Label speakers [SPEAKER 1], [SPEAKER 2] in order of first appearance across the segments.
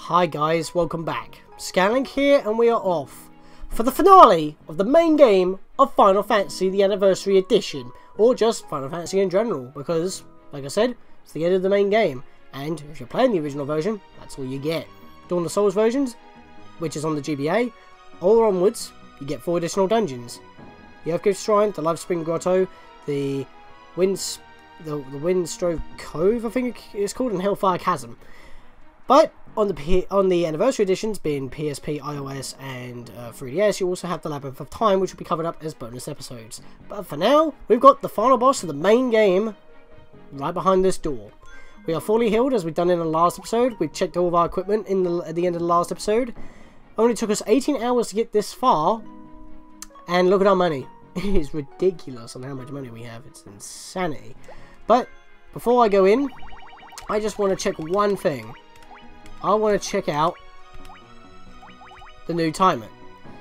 [SPEAKER 1] Hi guys, welcome back. Scatlink here, and we are off for the finale of the main game of Final Fantasy, the Anniversary Edition, or just Final Fantasy in general, because, like I said, it's the end of the main game, and if you're playing the original version, that's all you get. Dawn of Souls versions, which is on the GBA, or onwards, you get 4 additional dungeons. The Earthgift Shrine, the Life Spring Grotto, the Windstroke Cove, I think it's called, and Hellfire Chasm. But on the Anniversary Editions, being PSP, iOS, and 3DS, you also have the Labyrinth of Time, which will be covered up as bonus episodes. But for now, we've got the final boss of the main game right behind this door. We are fully healed, as we've done in the last episode. We've checked all of our equipment at the end of the last episode. Only took us 18 hours to get this far, and look at our money. It is ridiculous on how much money we have. It's insanity. But before I go in, I just want to check one thing. I want to check out the new timer.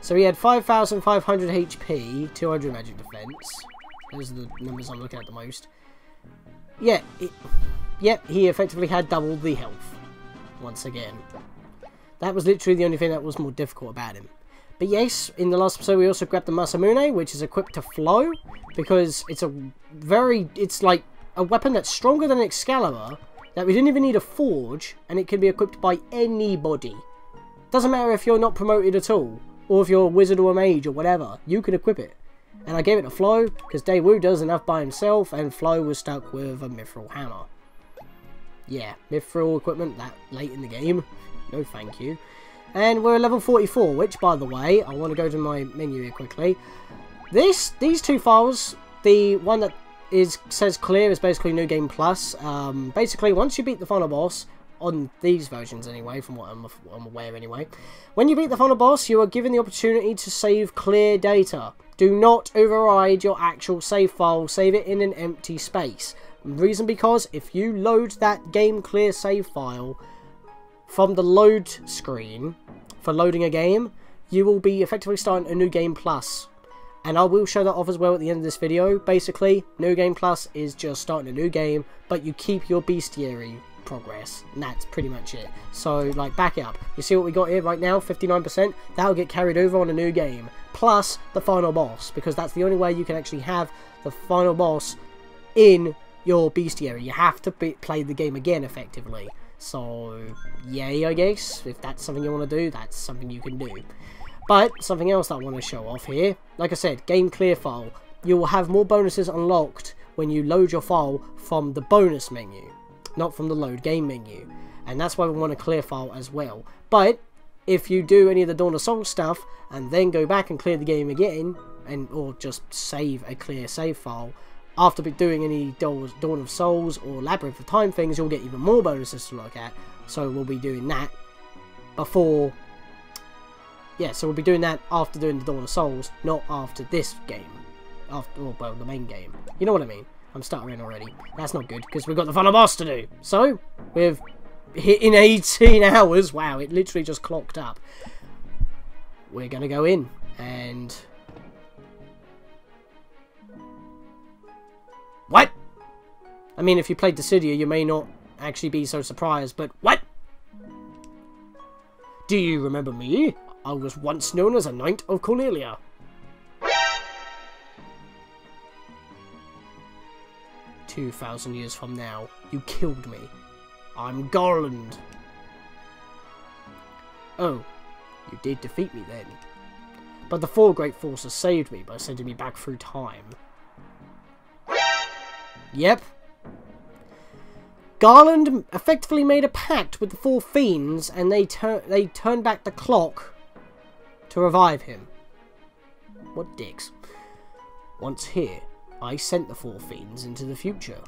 [SPEAKER 1] So he had 5,500 HP, 200 magic defense. Those are the numbers I'm looking at the most. Yeah, he effectively had double the health. Once again. That was literally the only thing that was more difficult about him. But yes, in the last episode we also grabbed the Masamune, which is equipped to flow. Because it's like a weapon that's stronger than Excalibur. That we didn't even need a forge, and it can be equipped by anybody. Doesn't matter if you're not promoted at all, or if you're a wizard or a mage or whatever, you can equip it. And I gave it to Flo, because Daewoo does enough by himself, and Flo was stuck with a Mithril hammer. Yeah, Mithril equipment that late in the game. No thank you. And we're level 44, which, by the way, I want to go to my menu here quickly. These two files, the one that says clear is basically New Game Plus. Basically, once you beat the final boss, on these versions anyway, from what I'm aware anyway, when you beat the final boss, you are given the opportunity to save clear data. Do not override your actual save file, save it in an empty space. Reason because, if you load that game clear save file from the load screen for loading a game, you will be effectively starting a New Game Plus. And I will show that off as well at the end of this video. Basically, New Game Plus is just starting a new game, but you keep your bestiary progress, and that's pretty much it. So, like, back it up. You see what we got here right now, 59%? That'll get carried over on a new game, plus the final boss, because that's the only way you can actually have the final boss in your bestiary. You have to play the game again, effectively. So, yay, I guess. If that's something you want to do, that's something you can do. But, something else that I want to show off here, like I said, game clear file. You will have more bonuses unlocked when you load your file from the bonus menu, not from the load game menu. And that's why we want a clear file as well. But, if you do any of the Dawn of Souls stuff, and then go back and clear the game again, or just save a clear save file, after doing any Dawn of Souls or Labyrinth of Time things, you'll get even more bonuses to look at. So we'll be doing that before... Yeah, so we'll be doing that after doing the Dawn of Souls, not after this game. Well, the main game. You know what I mean? I'm stuttering already. That's not good, because we've got the final boss to do. So, we've hit in 18 hours. Wow, it literally just clocked up. We're going to go in, and... What? I mean, if you played Dissidia, you may not actually be so surprised, but what? Do you remember me? I was once known as a Knight of Cornelia. 2,000 years from now, you killed me. I'm Garland. Oh, you did defeat me then. But the 4 great forces saved me by sending me back through time. Yep. Garland effectively made a pact with the 4 fiends, and they turned back the clock to revive him. What dicks. Once here, I sent the 4 fiends into the future,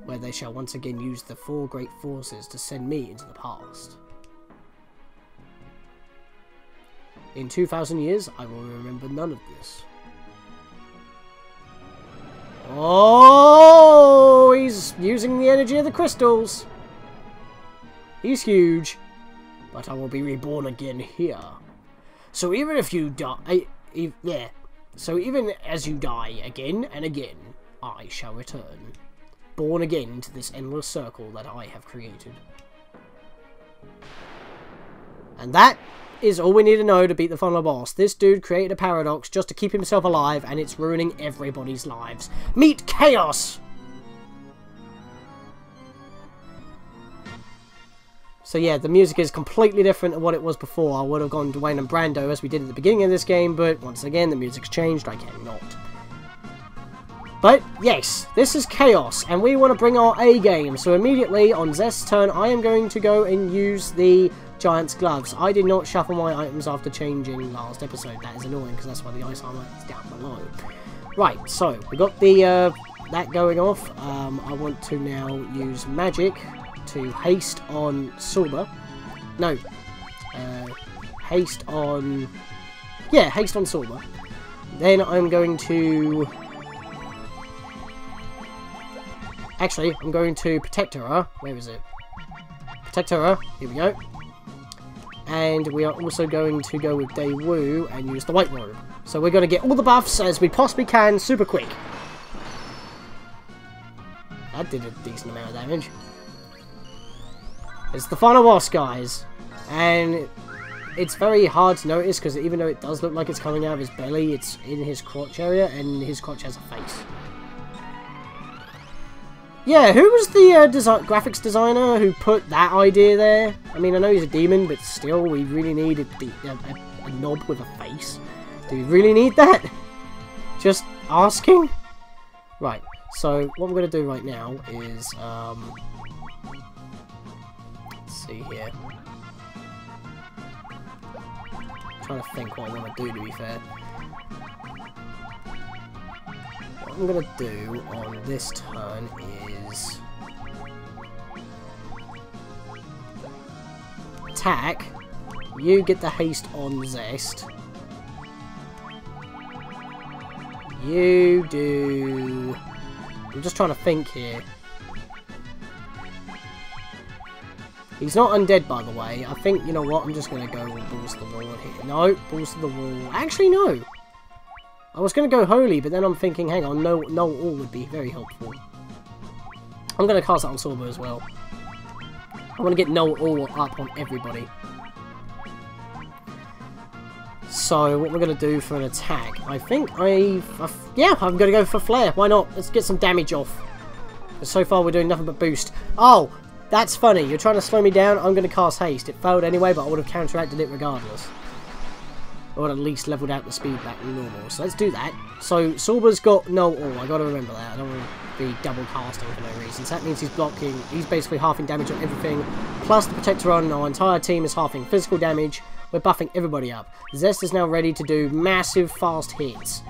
[SPEAKER 1] where they shall once again use the 4 great forces to send me into the past. In 2,000 years, I will remember none of this. Oh, he's using the energy of the crystals. He's huge. But I will be reborn again here. So even if you die... So even as you die again and again, I shall return. born again into this endless circle that I have created. And that is all we need to know to beat the final boss. This dude created a paradox just to keep himself alive, and it's ruining everybody's lives. Meet Chaos! So yeah, the music is completely different to what it was before. I would have gone Dwayne and Brando as we did at the beginning of this game, but once again, the music's changed. I cannot. But yes, this is Chaos, and we want to bring our A game. So immediately on Zest's turn, I am going to go and use the Giant's Gloves. I did not shuffle my items after changing last episode. That is annoying, because that's why the ice armor is down below. Right, so we got the that going off. I want to now use magic to haste on Sorba. No. Haste on... Yeah, haste on Sorba. Then I'm going to... Actually, I'm going to Protect her. Where is it? Protect her. Here we go. And we are also going to go with Daewoo and use the White Robe. So we're going to get all the buffs as we possibly can super quick. That did a decent amount of damage. It's the final boss, guys, and it's very hard to notice because even though it does look like it's coming out of his belly, it's in his crotch area, and his crotch has a face. Yeah, who was the graphics designer who put that idea there? I mean, I know he's a demon, but still, we really need a knob with a face. Do we really need that? Just asking? Right, so what I'm going to do right now is... see here. I'm trying to think what I want to do, to be fair. What I'm going to do on this turn is attack. You get the haste on Zest. You do... I'm just trying to think here. He's not undead, by the way. I think, you know what, I'm just going to go balls to the wall here. No, balls to the wall. Actually, no. I was going to go holy, but then I'm thinking, hang on, no all would be very helpful. I'm going to cast that on Sorba as well. I want to get no all up on everybody. So, what we're going to do for an attack, I think yeah, I'm going to go for Flare. Why not? Let's get some damage off. Because so far we're doing nothing but boost. Oh! That's funny, you're trying to slow me down, I'm going to cast haste. It failed anyway, but I would have counteracted it regardless. Or at least leveled out the speed back to normal. So let's do that. So, Sorba's got no all, I got to remember that. I don't want to be double casting for no reason. So that means he's blocking, he's basically halving damage on everything. Plus the Protector on our entire team is halving physical damage. We're buffing everybody up. Zest is now ready to do massive fast hits.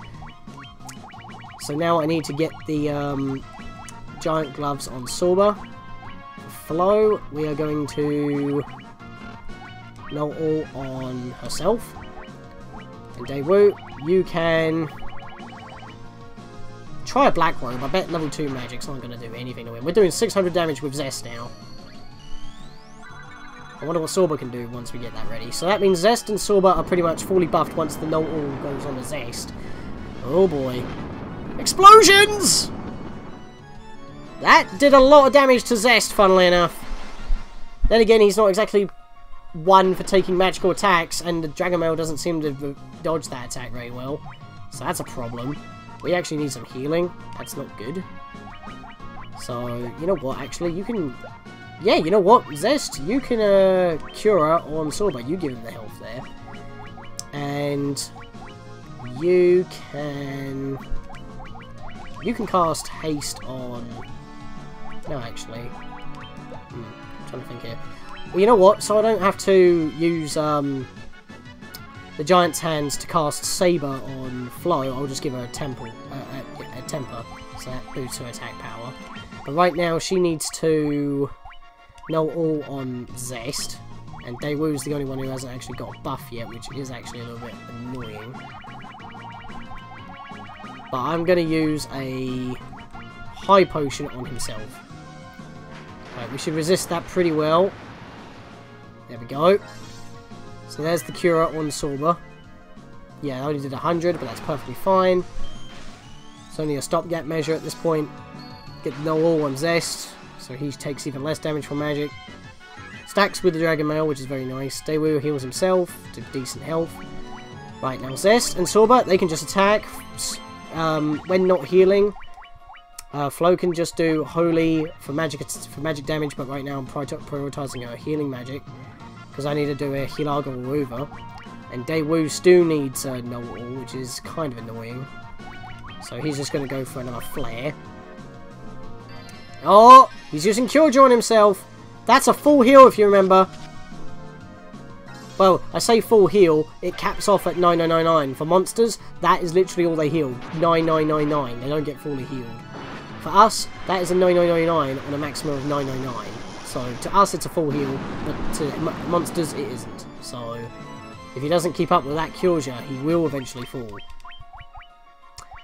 [SPEAKER 1] So now I need to get the Giant Gloves on Sorba. Flow, we are going to know all on herself. And Daewoo, you can try a Black Robe. I bet level 2 magic's not going to do anything to him. We're doing 600 damage with Zest now. I wonder what Sorba can do once we get that ready. So that means Zest and Sorba are pretty much fully buffed once the know all goes on the Zest. Oh boy. Explosions! That did a lot of damage to Zest, funnily enough. Then again, he's not exactly one for taking magical attacks, and the Dragon Mail doesn't seem to dodge that attack very well. So that's a problem. We actually need some healing. That's not good. So, you know what, actually, you can... Yeah, you know what, Zest, you can cure her on Sorba. You give him the health there. And you can cast haste on... No, actually. I'm trying to think here. Well, you know what? So I don't have to use the Giant's Hands to cast Saber on Flo. I'll just give her a temper. So that boosts her attack power. But right now, she needs to know all on Zest. And Daewoo's the only one who hasn't actually got a buff yet, which is actually a little bit annoying. But I'm going to use a high potion on himself. Right, we should resist that pretty well. There we go. So there's the cure on Sorba. Yeah, I only did 100, but that's perfectly fine. It's only a stopgap measure at this point. Get no all on Zest, so he takes even less damage from magic. It's stacks with the Dragon Mail, which is very nice. Daewoo heals himself to decent health. Right, now Zest and Sorba, they can just attack when not healing. Flo can just do Holy for magic damage, but right now I'm prioritizing a healing magic because I need to do a Hilaga or Uva. And Daewoo still needs know-all, which is kind of annoying. So he's just going to go for another flare. Oh, he's using Cure on himself. That's a full heal if you remember. Well, I say full heal, it caps off at 9999. For monsters, that is literally all they heal. 9999. They don't get fully healed. For us, that is a 9999 on a maximum of 999. So to us it's a full heal, but to monsters it isn't. So if he doesn't keep up with that Kyoja, he will eventually fall.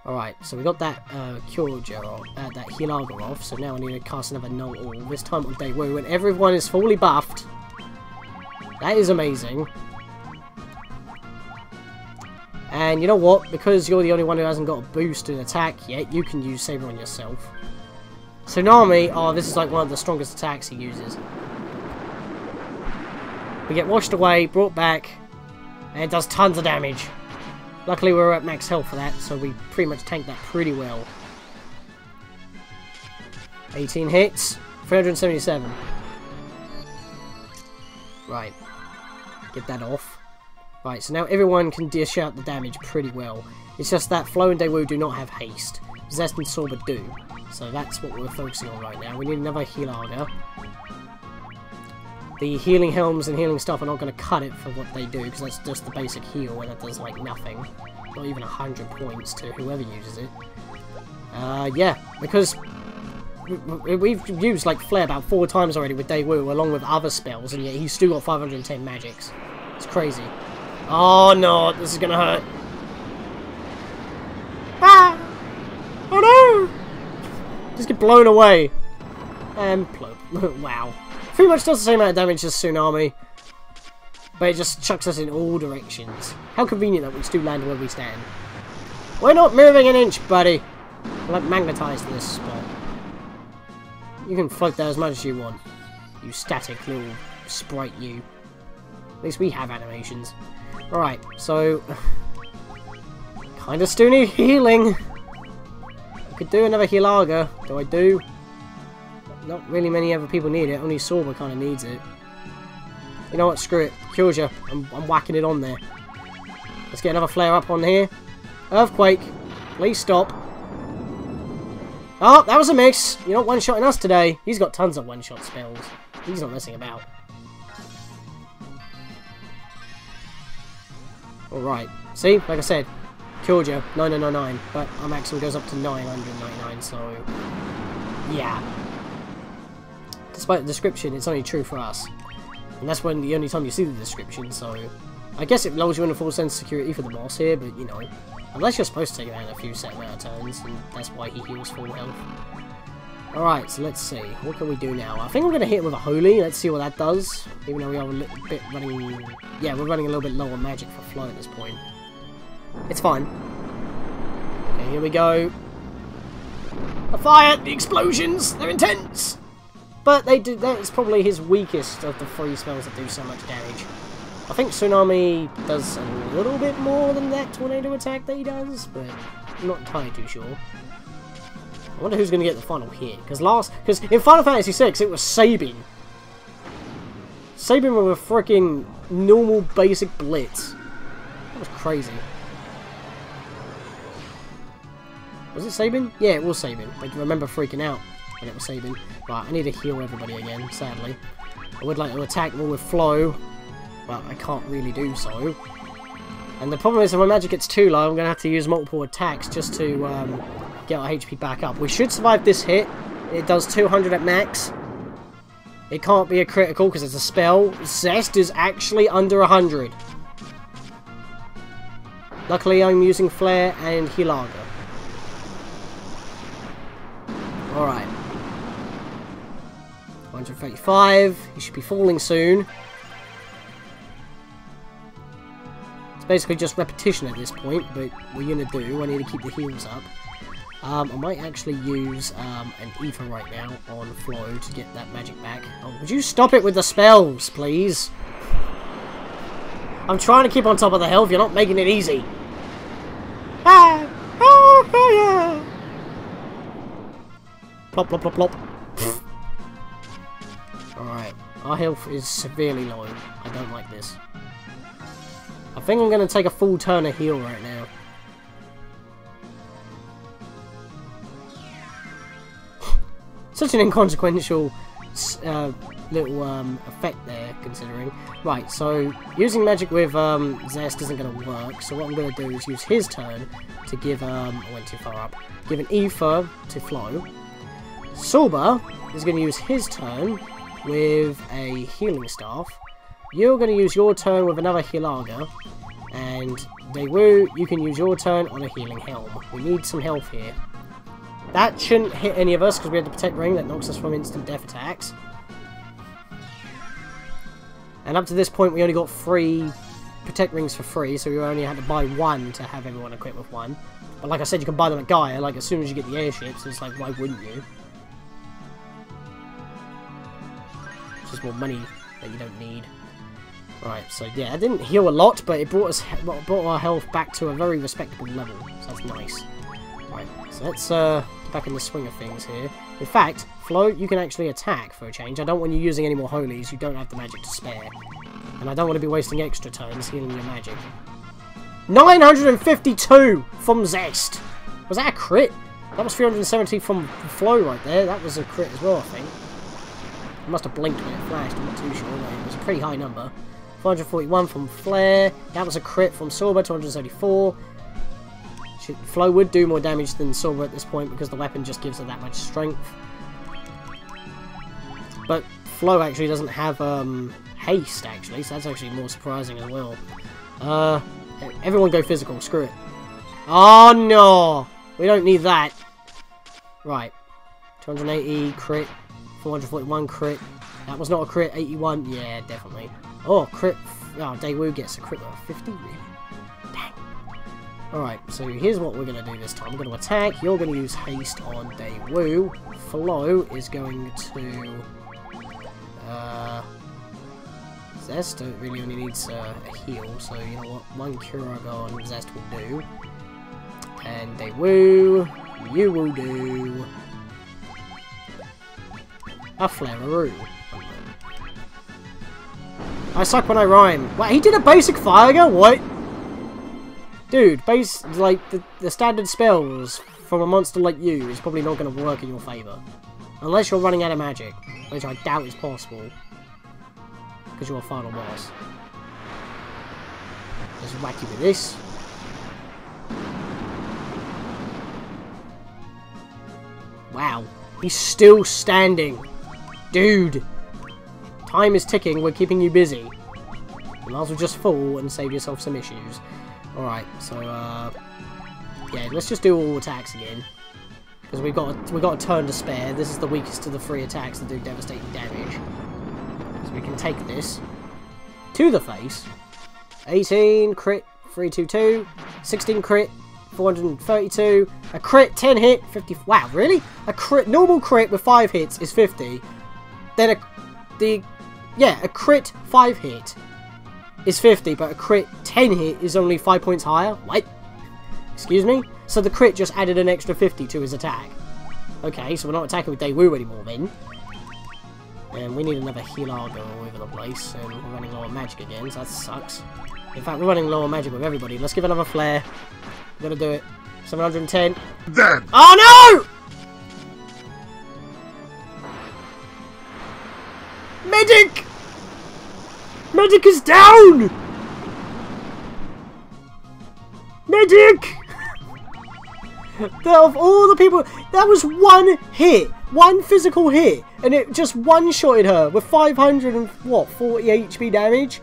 [SPEAKER 1] Alright, so we got that Kyoja off, that Hilaga off, so now I need to cast another know-all, this time on Daewoo, when everyone is fully buffed. That is amazing. And you know what? Because you're the only one who hasn't got a boost in attack yet, you can use Saber on yourself. Tsunami, oh, this is like one of the strongest attacks he uses. We get washed away, brought back, and it does tons of damage. Luckily we were at max health for that, so we pretty much tanked that pretty well. 18 hits, 377. Right. Get that off. Right, so now everyone can dish out the damage pretty well. It's just that Flo and Daewoo do not have haste. Zest and Sorba do. So that's what we're focusing on right now. We need another Hilaga. The healing helms and healing stuff are not going to cut it for what they do, because that's just the basic heal, and that does like nothing. Not even 100 points to whoever uses it. Yeah, because we've used like Flare about 4 times already with Daewoo, along with other spells, and yet he's still got 510 magics. It's crazy. Oh no, this is gonna hurt. Ah! Oh no! Just get blown away. And plug. Wow. Pretty much does the same amount of damage as Tsunami. But it just chucks us in all directions. How convenient that we still land where we stand. We're not moving an inch, buddy. We're like magnetized to this spot. You can float there as much as you want. You static little sprite, you. At least we have animations. Alright, so... kinda still need healing. I could do another Hilaga. Do I do? Not really many other people need it. Only Sorba kinda needs it. You know what? Screw it. Kyoja. I'm whacking it on there. Let's get another flare up on here. Earthquake. Please stop. Oh, that was a miss. You're not one-shotting us today. He's got tons of one-shot spells. He's not messing about. Alright. See? Like I said, Kyoja, 9999. But our maximum goes up to 999, so... yeah. Despite the description, it's only true for us. And that's when the only time you see the description, so... I guess it lulls you in a full sense of security for the boss here, but, you know... unless you're supposed to take it out in a few set amount of turns, and that's why he heals full health. Alright, so let's see. What can we do now? I think we're going to hit him with a Holy. Let's see what that does. Even though we are a little bit running... yeah, we're running a little bit low on magic for Flo at this point. It's fine. Okay, here we go. A fire! The explosions! They're intense! But they do. That's probably his weakest of the 3 spells that do so much damage. I think Tsunami does a little bit more than that tornado attack that he does, but I'm not entirely too sure. I wonder who's going to get the final hit, because in Final Fantasy VI it was Sabin. Sabin with a freaking normal basic blitz. That was crazy. Was it Sabin? Yeah, it was Sabin. I remember freaking out when it was Sabin. Right, I need to heal everybody again, sadly. I would like to attack more with Flo, but I can't really do so. And the problem is if my magic gets too low, I'm going to have to use multiple attacks just to get our HP back up. We should survive this hit. It does 200 at max. It can't be a critical because it's a spell. Zest is actually under 100. Luckily I'm using Flare and Hilaga. Alright. 135. He should be falling soon. It's basically just repetition at this point, but what we're going to do, I need to keep the heals up. I might actually use an ether right now on Flo to get that magic back. Oh, would you stop it with the spells, please? I'm trying to keep on top of the health. You're not making it easy. Ah! Oh, yeah! Plop, plop, plop, plop. Alright. Our health is severely low. I don't like this. I think I'm going to take a full turn of heal right now. Such an inconsequential little effect there, considering. Right, so using magic with Zest isn't going to work, so what I'm going to do is use his turn to give, I went too far up, give an ether to Flo. Sorba is going to use his turn with a healing staff. You're going to use your turn with another Hilaga, and Daewoo, you can use your turn on a healing helm. We need some health here. That shouldn't hit any of us because we had the Protect Ring that knocks us from instant death attacks. And up to this point we only got 3 Protect Rings for free, so we only had to buy 1 to have everyone equipped with 1. But like I said, you can buy them at Gaia, like as soon as you get the airships, it's like, why wouldn't you? It's just more money that you don't need. Right, so yeah, it didn't heal a lot, but it brought our health back to a very respectable level, so that's nice. Right, so let's get back in the swing of things here. In fact, Flo, you can actually attack for a change. I don't want you using any more holies, you don't have the magic to spare. And I don't want to be wasting extra turns healing your magic. 952 from Zest! Was that a crit? That was 370 from Flo right there. That was a crit as well, I think. I must have blinked when it flashed, I'm not too sure, but it was a pretty high number. 441 from Flare. That was a crit from Sorba, 234. Flo would do more damage than Sorba at this point because the weapon just gives her that much strength. But Flo actually doesn't have haste, actually, so that's actually more surprising as well. Everyone go physical, screw it. Oh no! We don't need that. Right. 280 crit, 441 crit. That was not a crit, 81. Yeah, definitely. Oh, crit. Oh, Daewoo gets a crit of 50, really? Dang. Alright, so here's what we're going to do this time. We're going to attack. You're going to use haste on Daewoo. Flo is going to... Zest really only needs a heal, so you know what? 1 Kuraga on Zest will do. And Daewoo, you will do... a Flareroo. I suck when I rhyme. What, he did a basic fire? What? Dude, like, the standard spells from a monster like you is probably not going to work in your favour. Unless you're running out of magic, which I doubt is possible. Because you're a final boss. Let's whack you with this. Wow. He's still standing. Dude. Time is ticking, we're keeping you busy. You might as well just fall and save yourself some issues. Alright, so, yeah, let's just do all attacks again. Because we've got a turn to spare. This is the weakest of the 3 attacks that do devastating damage. So we can take this to the face. 18 crit, 322. 16 crit, 432. A crit, 10 hit, 50. Wow, really? A crit, normal crit with 5 hits is 50. Then a crit 5 hit is 50, but a crit 10 hit is only 5 points higher? What? Excuse me? So the crit just added an extra 50 to his attack. Okay, so we're not attacking with Daewoo anymore then. And we need another Hilaga all over the place, and we're running low on magic again, so that sucks. In fact, we're running low on magic with everybody. Let's give another flare. We're gonna do it. 710.
[SPEAKER 2] Dead.
[SPEAKER 1] Oh no! Medic! Medic is down! Medic! Of all the people, that was 1 hit, 1 physical hit, and it just one-shotted her with 500 and what, 40 HP damage?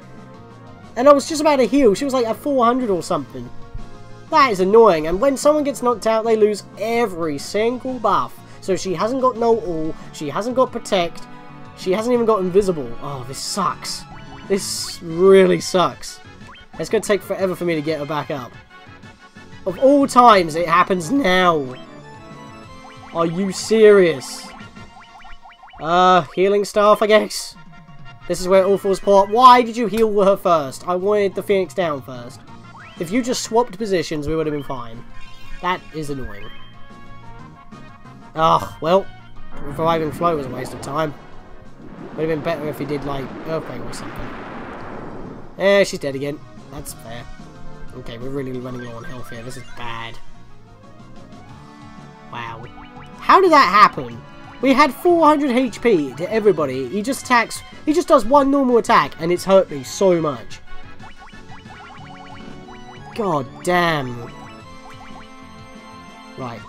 [SPEAKER 1] And I was just about to heal, she was like at 400 or something. That is annoying, and when someone gets knocked out, they lose every single buff. So she hasn't got no all, she hasn't got protect, she hasn't even got invisible. Oh, this sucks. This really sucks. It's going to take forever for me to get her back up. Of all times, it happens now. Are you serious? Healing staff, I guess. This is where it all falls apart. Why did you heal her first? I wanted the Phoenix down first. If you just swapped positions, we would have been fine. That is annoying. Oh, well, reviving Flo was a waste of time. Would have been better if he did, like, Earthquake or something. Eh, she's dead again. That's fair. Okay, we're really running low on health here. This is bad. Wow. How did that happen? We had 400 HP to everybody. He just attacks... He just does one normal attack, and it's hurt me so much. God damn. Right.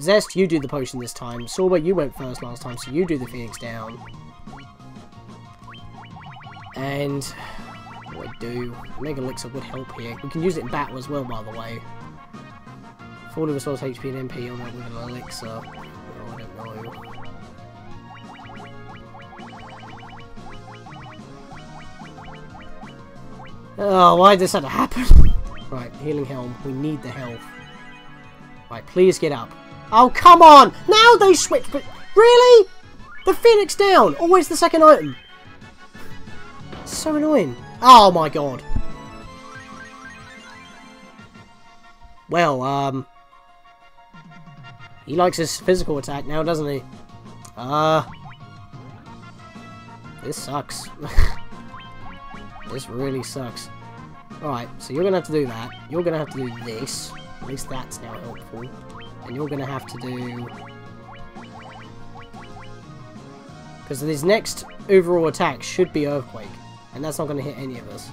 [SPEAKER 1] Zest, you do the potion this time. Sorba, you went first last time, so you do the Phoenix down. And... what do I do? Mega Elixir would help here. We can use it in battle as well, by the way. Fully restores HP and MP on that with an Elixir. Oh, I don't know. Oh, why did this have to happen? Right, Healing Helm. We need the health. Right, please get up. Oh, come on! Now they switch, but... Really? The Phoenix down! Always the second item. So annoying. Oh my god. Well, he likes his physical attack now, doesn't he? This sucks. This really sucks. Alright, so you're gonna have to do that. You're gonna have to do this. At least that's now helpful. And you're gonna have to do... because his next overall attack should be Earthquake. And that's not gonna hit any of us.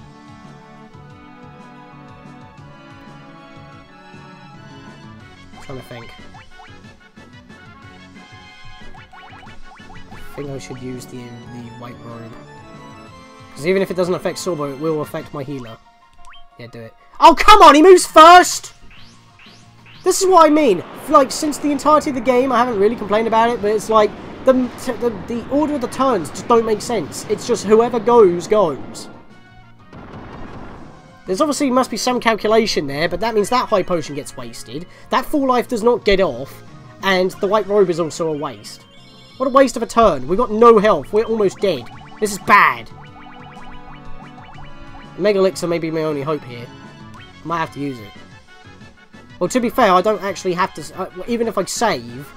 [SPEAKER 1] I'm trying to think. I think I should use the White Robe. Because even if it doesn't affect Sorbo, it will affect my healer. Yeah, do it. Oh, come on! He moves first! This is what I mean. Like, since the entirety of the game, I haven't really complained about it, but it's like, the order of the turns just don't make sense. It's just whoever goes, goes. There's obviously must be some calculation there, but that means that high potion gets wasted. That full life does not get off, and the White Robe is also a waste. What a waste of a turn. We've got no health. We're almost dead. This is bad. Mega Elixir may be my only hope here. Might have to use it. Well, to be fair, I don't actually have to... even if I save...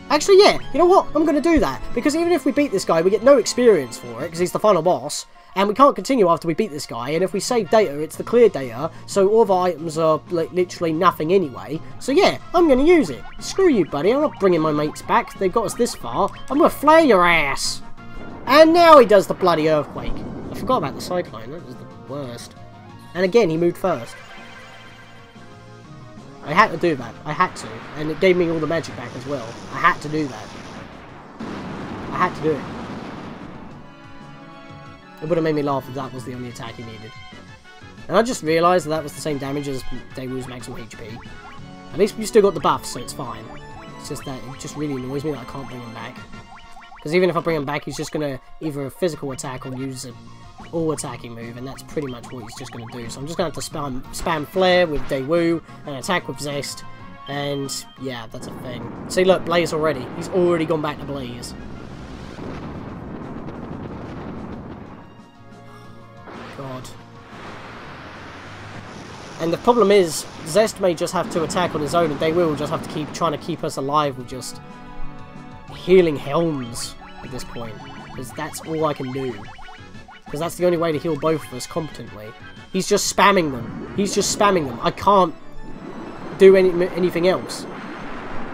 [SPEAKER 1] Actually, yeah, you know what? I'm going to do that. Because even if we beat this guy, we get no experience for it, because he's the final boss. And we can't continue after we beat this guy. And if we save data, it's the clear data. So all the items are like, literally nothing anyway. So yeah, I'm going to use it. Screw you, buddy. I'm not bringing my mates back. They've got us this far. I'm going to flay your ass. And now he does the bloody Earthquake. I forgot about the Cyclone. That was the worst. And again, he moved first. I had to do that. I had to. And it gave me all the magic back as well. I had to do that. I had to do it. It would have made me laugh if that was the only attack he needed. And I just realised that was the same damage as Daewoo's maximum HP. At least we still got the buff, so it's fine. It's just that it just really annoys me that I can't bring him back. Because even if I bring him back, he's just going to either a physical attack or use an all-attacking move, and that's pretty much what he's just going to do. So I'm just going to have to spam Flare with Daewoo, and attack with Zest, and yeah, that's a thing. See, look, Blaze already. He's already gone back to Blaze. God. And the problem is, Zest may just have to attack on his own, and Daewoo will just have to keep trying to keep us alive with just healing helms at this point. Because that's all I can do. Because that's the only way to heal both of us competently. He's just spamming them. He's just spamming them. I can't do anything else.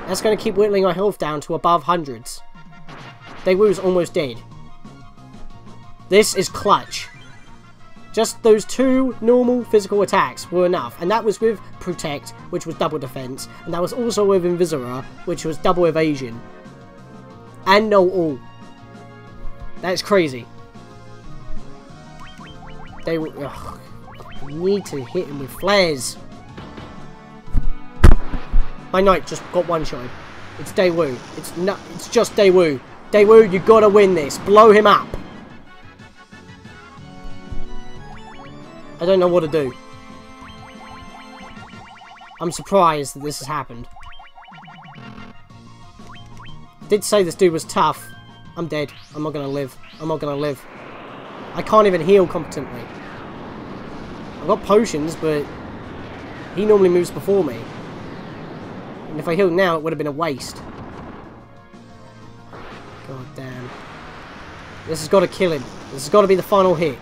[SPEAKER 1] That's going to keep whittling our health down to above hundreds. Daewoo's almost dead. This is clutch. Just those two normal physical attacks were enough. And that was with Protect, which was double defense. And that was also with Invisora, which was double evasion. And no all. That's crazy. They need to hit him with flares. My knight just got one shot. It's Daewoo. It's just Daewoo. Daewoo, you gotta win this. Blow him up. I don't know what to do. I'm surprised that this has happened. Did say this dude was tough. I'm dead. I'm not gonna live. I'm not gonna live. I can't even heal competently. I've got potions, but he normally moves before me. And if I healed now, it would have been a waste. God damn. This has got to kill him. This has got to be the final hit.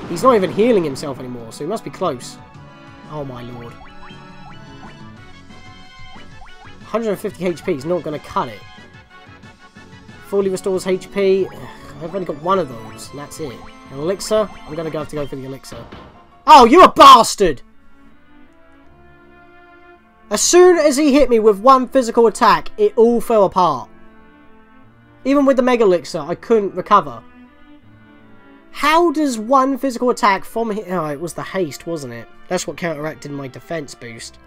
[SPEAKER 1] He's not even healing himself anymore, so he must be close. Oh my lord. 150 HP is not going to cut it. Fully restores HP. I've only got one of those, and that's it. An elixir. I'm going to have to go for the elixir. Oh, you a bastard! As soon as he hit me with one physical attack, it all fell apart. Even with the Mega Elixir, I couldn't recover. How does one physical attack from him... Oh, it was the haste, wasn't it? That's what counteracted my defense boost.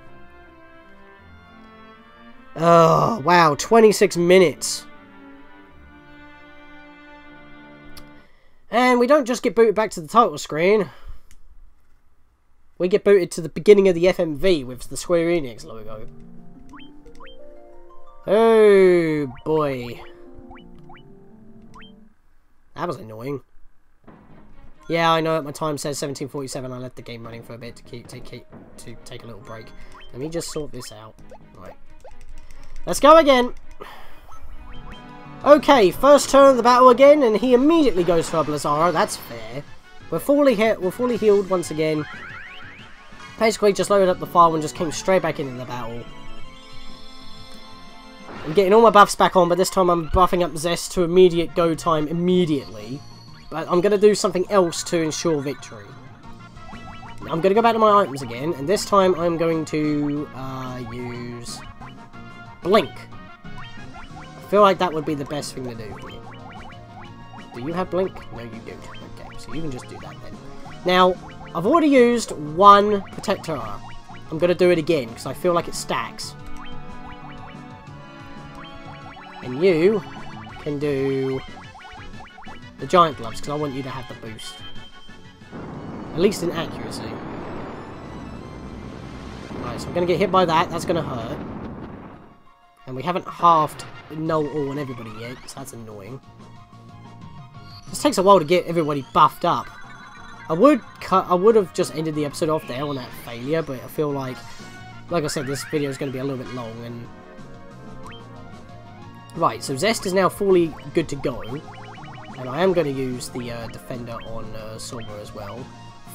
[SPEAKER 1] Oh, wow. 26 minutes. And we don't just get booted back to the title screen. We get booted to the beginning of the FMV with the Square Enix logo. Oh, boy. That was annoying. Yeah, I know. My time says 17:47. I left the game running for a bit to take a little break. Let me just sort this out. Right. Let's go again. Okay, first turn of the battle again, and he immediately goes for a Blizzara. That's fair. We're fully hit. We're fully healed once again. Basically, just loaded up the file and just came straight back into the battle. I'm getting all my buffs back on, but this time I'm buffing up Zest to immediate go time immediately. But I'm going to do something else to ensure victory. I'm going to go back to my items again, and this time I'm going to use Blink. I feel like that would be the best thing to do here. Do you have Blink? No, you don't. Okay, so you can just do that then. Now, I've already used one Protector. I'm going to do it again, because I feel like it stacks. And you can do the Giant Gloves, because I want you to have the boost. At least in accuracy. Right, so I'm going to get hit by that. That's going to hurt. And we haven't halved null all on everybody yet, so that's annoying. This takes a while to get everybody buffed up. I would have just ended the episode off there on that failure, but I feel like I said, this video is going to be a little bit long. And right, so Zest is now fully good to go, and I am going to use the Defender on Silver as well.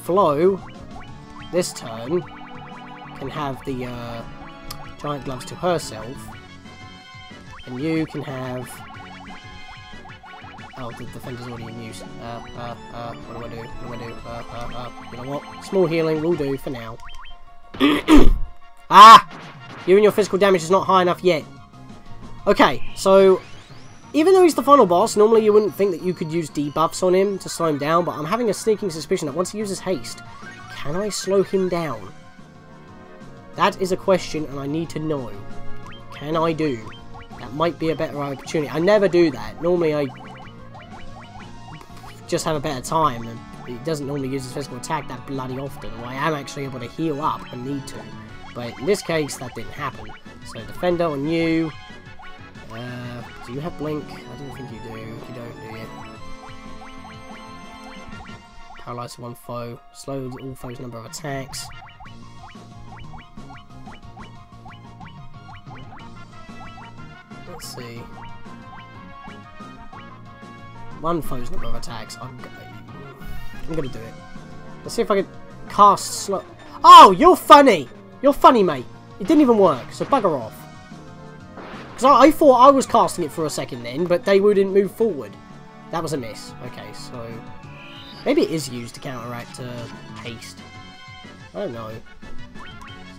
[SPEAKER 1] Flo, this turn, can have the Giant Gloves to herself, and you can have... Oh, the Defender's already in use. What do I do? What do I do? You know what? Small healing will do for now. Ah! You and your physical damage is not high enough yet. Okay, so... Even though he's the final boss, normally you wouldn't think that you could use debuffs on him to slow him down, but I'm having a sneaking suspicion that once he uses haste, can I slow him down? That is a question, and I need to know. Can I do? That might be a better opportunity. I never do that. Normally I just have a better time, and he doesn't normally use his physical attack that bloody often, or I am actually able to heal up and need to. But in this case, that didn't happen. So Defender on you. Do you have Blink? I don't think you do. You don't, do you? Paralyze one foe. Slow all foes' number of attacks. Let's see. One foe's number of attacks. I'm gonna do it. Let's see if I can cast slow. Oh, you're funny! You're funny, mate. It didn't even work, so bugger off. Because I thought I was casting it for a second then, but they wouldn't move forward. That was a miss. Okay, so... Maybe it is used to counteract haste. I don't know. It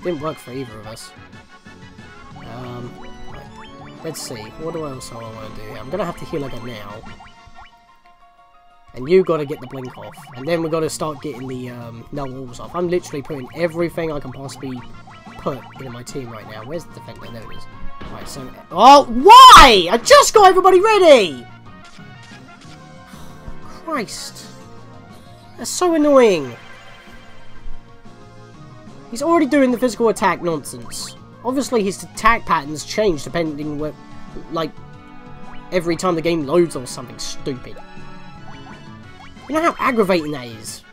[SPEAKER 1] didn't work for either of us. Right. Let's see. What else do I want to do here? I'm going to have to heal again now. And you got to get the Blink off. And then we've got to start getting the null walls off. I'm literally putting everything I can possibly put into my team right now. Where's the Defender? There it is. Right, so... Oh, why? I just got everybody ready! Christ. That's so annoying. He's already doing the physical attack nonsense. Obviously, his attack patterns change depending like, every time the game loads or something stupid. You know how aggravating that is?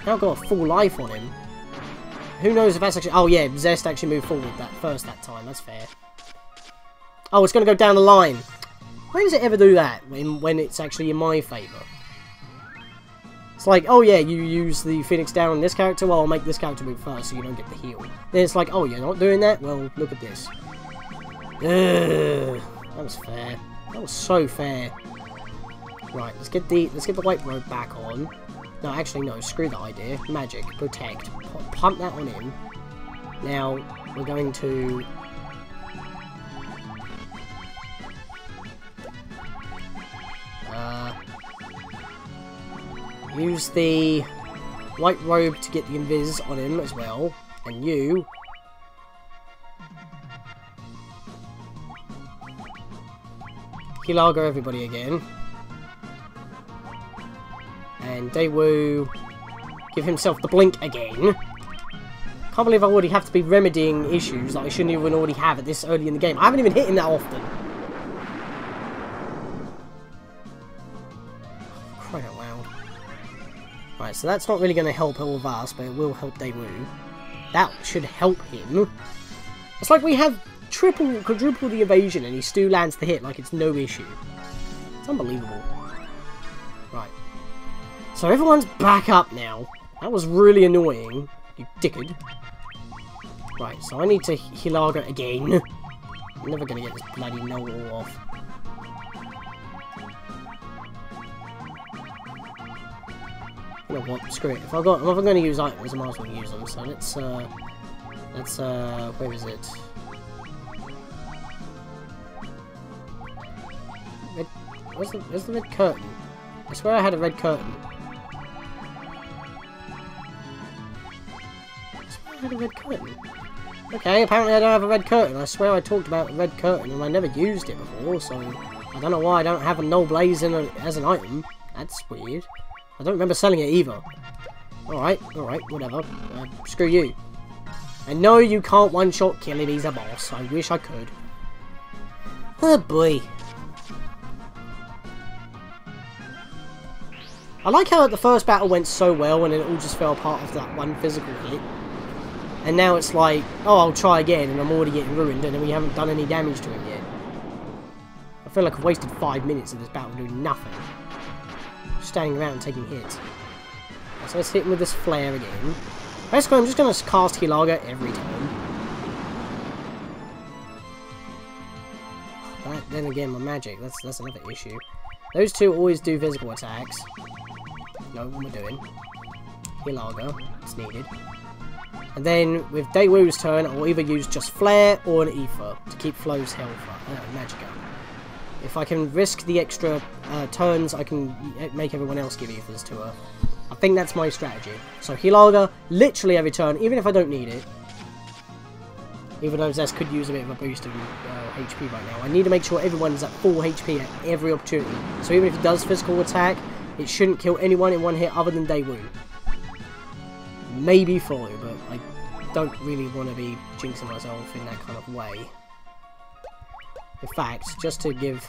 [SPEAKER 1] Now I've got a full life on him. Who knows if that's actually... Oh yeah, Zest actually moved forward that time. That's fair. Oh, it's going to go down the line. When does it ever do that? When it's actually in my favour? It's like, oh yeah, you use the Phoenix down on this character, well, I'll make this character move first so you don't get the heal. Then it's like, oh, you're not doing that? Well, look at this. Ugh, that was fair. That was so fair. Right, let's get the white robe back on. No, actually, no, screw that idea. Magic, protect. Pump that on him. Now, we're going to... use the white robe to get the invis on him as well. And you... Hilaga everybody again. And Daewoo give himself the blink again. Can't believe I already have to be remedying issues that I shouldn't even already have at this early in the game. I haven't even hit him that often. Cry out loud. Right, so that's not really going to help all of us, but it will help Daewoo. That should help him. It's like we have quadruple the evasion and he still lands the hit like it's no issue. It's unbelievable. Right. So everyone's back up now. That was really annoying, you dickhead. Right, so I need to Hilaga again. I'm never going to get this bloody know-all off. You know what? Screw it. If I'm going to use items, I might as well use them. So let's where is it? Red, where's the red curtain? I swear I had a red curtain. I had a red curtain. Okay, apparently I don't have a red curtain. I swear I talked about a red curtain and I never used it before, so I don't know why I don't have a null blaze as an item. That's weird. I don't remember selling it either. Alright, whatever. Screw you. And no, you can't one-shot kill him, he's a boss. I wish I could. Oh boy. I like how the first battle went so well and then it all just fell apart after that one physical hit. And now it's like, oh, I'll try again and I'm already getting ruined and we haven't done any damage to him yet. I feel like I've wasted 5 minutes of this battle doing nothing. Standing around taking hits. So let's hit him with this flare again. Basically, I'm just going to cast Hilaga every time. But then again, my magic, that's another issue. Those two always do physical attacks. No, what am I doing? Hilaga, it's needed. And then, with Daewoo's turn, I'll either use just Flare or an Ether to keep Flo's health magic up. If I can risk the extra turns, I can make everyone else give Ethers to her. I think that's my strategy. So Hilaga, literally every turn, even if I don't need it. Even though Zest could use a bit of a boost of HP right now. I need to make sure everyone's at full HP at every opportunity. So even if he does physical attack, it shouldn't kill anyone in one hit other than Daewoo. Maybe Flo, but I don't really want to be jinxing myself in that kind of way. In fact, just to give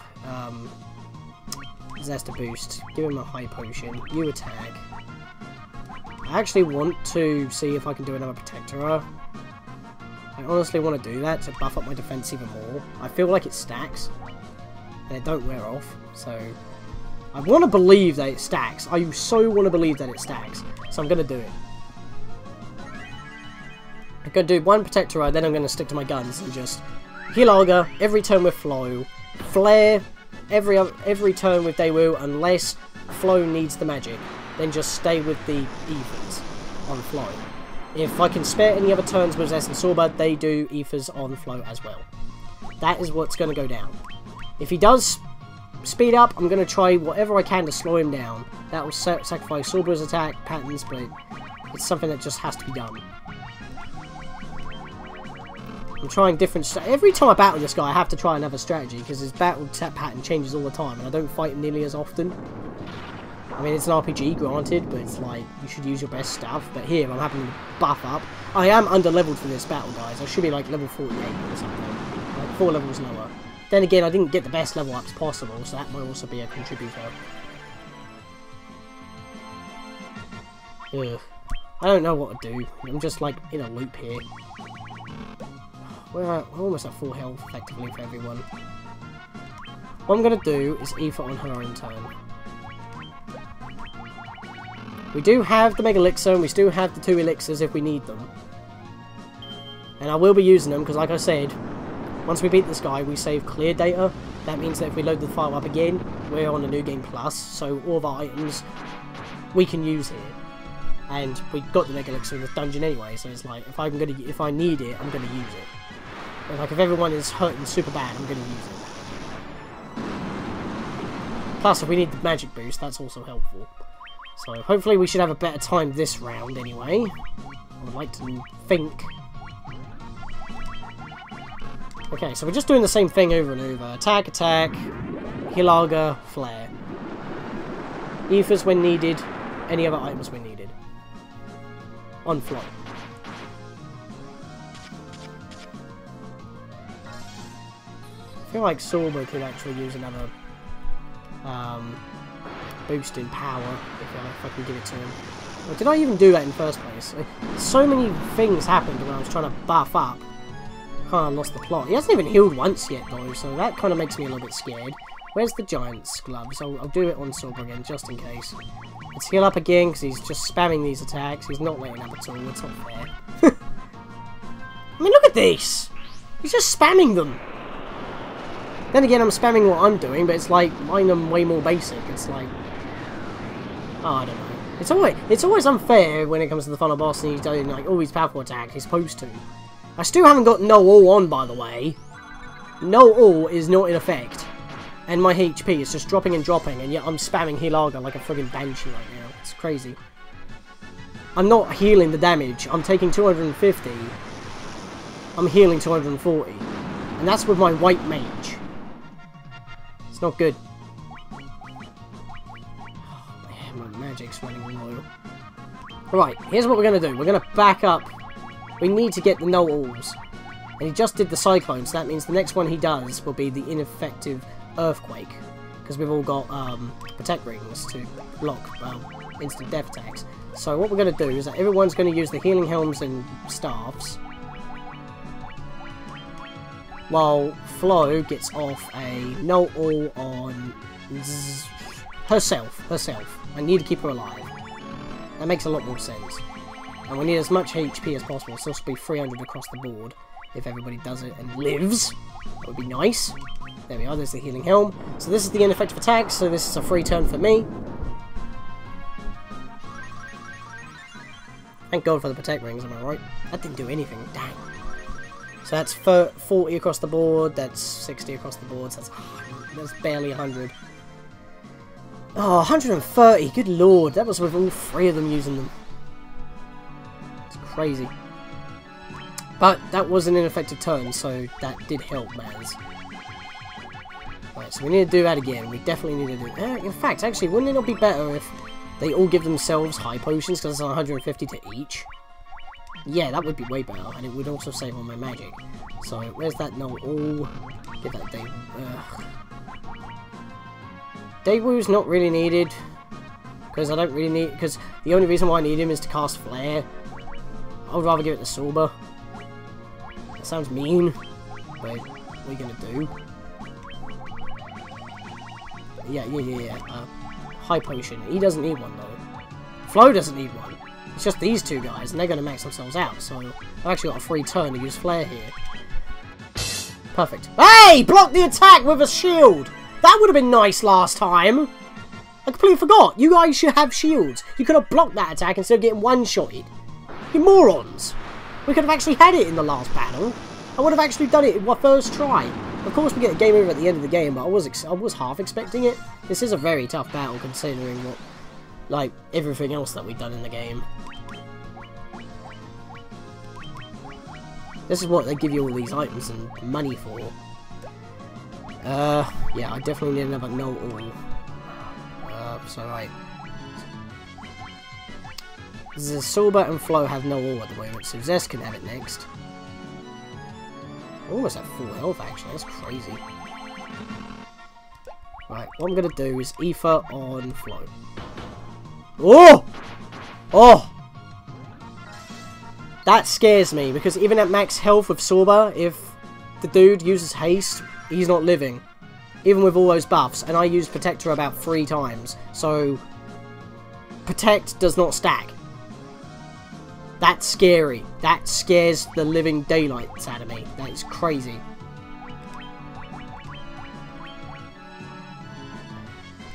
[SPEAKER 1] Zest a boost, give him a high potion, you attack. I actually want to see if I can do another Protector. I honestly want to do that to buff up my defense even more. I feel like it stacks, and it don't wear off, so I want to believe that it stacks. I so want to believe that it stacks, so I'm going to do it. I'm going to do one Protector, then I'm going to stick to my guns and just Hilaga every turn with Flo, Flare every turn with Daewoo unless Flo needs the magic, then just stay with the Ethers on Flo. If I can spare any other turns with Zest and Sorbad, they do Ethers on Flo as well. That is what's going to go down. If he does speed up, I'm going to try whatever I can to slow him down. That will sacrifice Sorbad's attack patterns, but it's something that just has to be done. I'm trying different every time I battle this guy I have to try another strategy because his battle pattern changes all the time and I don't fight him nearly as often. I mean, it's an RPG, granted, but it's like, you should use your best stuff. But here, I'm having to buff up. I am under-leveled for this battle, guys. I should be like level 48 or something. Like 4 levels lower. Then again, I didn't get the best level ups possible, so that might also be a contributor. Ugh. I don't know what to do. I'm just like in a loop here. We're almost at full health, effectively, for everyone. What I'm going to do is Aoife on her own turn. We do have the Mega Elixir, and we still have the 2 Elixirs if we need them. And I will be using them, because like I said, once we beat this guy, we save clear data. That means that if we load the file up again, we're on the New Game Plus, so all of our items we can use here. And we got the Mega Elixir in this dungeon anyway, so it's like, if I need it, I'm gonna use it. But like, if everyone is hurting super bad, I'm gonna use it. Plus, if we need the magic boost, that's also helpful. So, hopefully we should have a better time this round anyway. I would like to think. Okay, so we're just doing the same thing over and over. Attack, attack, Hilaga, flare. Aoife's when needed, any other items when needed. On fly. I feel like Sorbo could actually use another boost in power if I can give it to him. Or did I even do that in the first place? So many things happened when I was trying to buff up. Kind of lost the plot. He hasn't even healed once yet though, so that kind of makes me a little bit scared. Where's the Giant's gloves? I'll do it on Sorbo again, just in case. Let's heal up again, because he's just spamming these attacks. He's not letting up at all. It's not fair. I mean, look at this! He's just spamming them! Then again, I'm spamming what I'm doing, but it's like, mine are way more basic. It's like... oh, I don't know. It's always unfair when it comes to the final boss and he's doing like all these powerful attacks he's supposed to. I still haven't got no all on, by the way. No all is not in effect. And my HP is just dropping and dropping, and yet I'm spamming Hilaga like a friggin' banshee right now. It's crazy. I'm not healing the damage. I'm taking 250. I'm healing 240. And that's with my white mage. It's not good. Oh, man, my magic's running low. Right, here's what we're going to do. We're going to back up. We need to get the no-alls. And he just did the Cyclone, so that means the next one he does will be the ineffective Earthquake. Because we've all got Protect Rings to block instant death attacks. So what we're going to do is that everyone's going to use the Healing Helms and Staffs. While Flo gets off a no-all on herself. I need to keep her alive. That makes a lot more sense. And we need as much HP as possible, so this will be 300 across the board. If everybody does it and lives, that would be nice. There we are, there's the Healing Helm. So this is the ineffective attack, so this is a free turn for me. Thank God for the Protect Rings, am I right? That didn't do anything, dang. So that's 40 across the board, that's 60 across the board, so that's barely 100. Oh, 130, good lord, that was with all 3 of them using them. It's crazy. But that was an ineffective turn, so that did help, Maz. Right, so we need to do that again. We definitely need to do... in fact, actually, wouldn't it not be better if they all give themselves high potions, because it's 150 to each? Yeah, that would be way better, and it would also save on my magic. So, where's that no-all? Give that Day... Daewoo's not really needed, because I don't really need... because the only reason why I need him is to cast Flare. I would rather give it to Sorba. That sounds mean, but what are you gonna do? Yeah. High potion. He doesn't need one though. Flo doesn't need one. It's just these 2 guys, and they're gonna max themselves out. So I've actually got a free turn to use Flare here. Perfect. Hey! Block the attack with a shield! That would have been nice last time! I completely forgot. You guys should have shields. You could have blocked that attack instead of getting one-shotted. You morons! We could have actually had it in the last battle. I would have actually done it in my first try. Of course we get a game over at the end of the game, but I was half expecting it. This is a very tough battle considering what, like, everything else that we've done in the game. This is what they give you all these items and money for. Yeah, I definitely need another no-all. So right, Silber and Flo have no ore at the moment, so Zest can have it next. Almost at full health, actually. That's crazy. Right, what I'm going to do is Ether on Flo. Oh! Oh! That scares me, because even at max health with Silber, if the dude uses haste, he's not living. Even with all those buffs, and I used Protector about 3 times, so Protect does not stack. That's scary. That scares the living daylights out of me. That is crazy.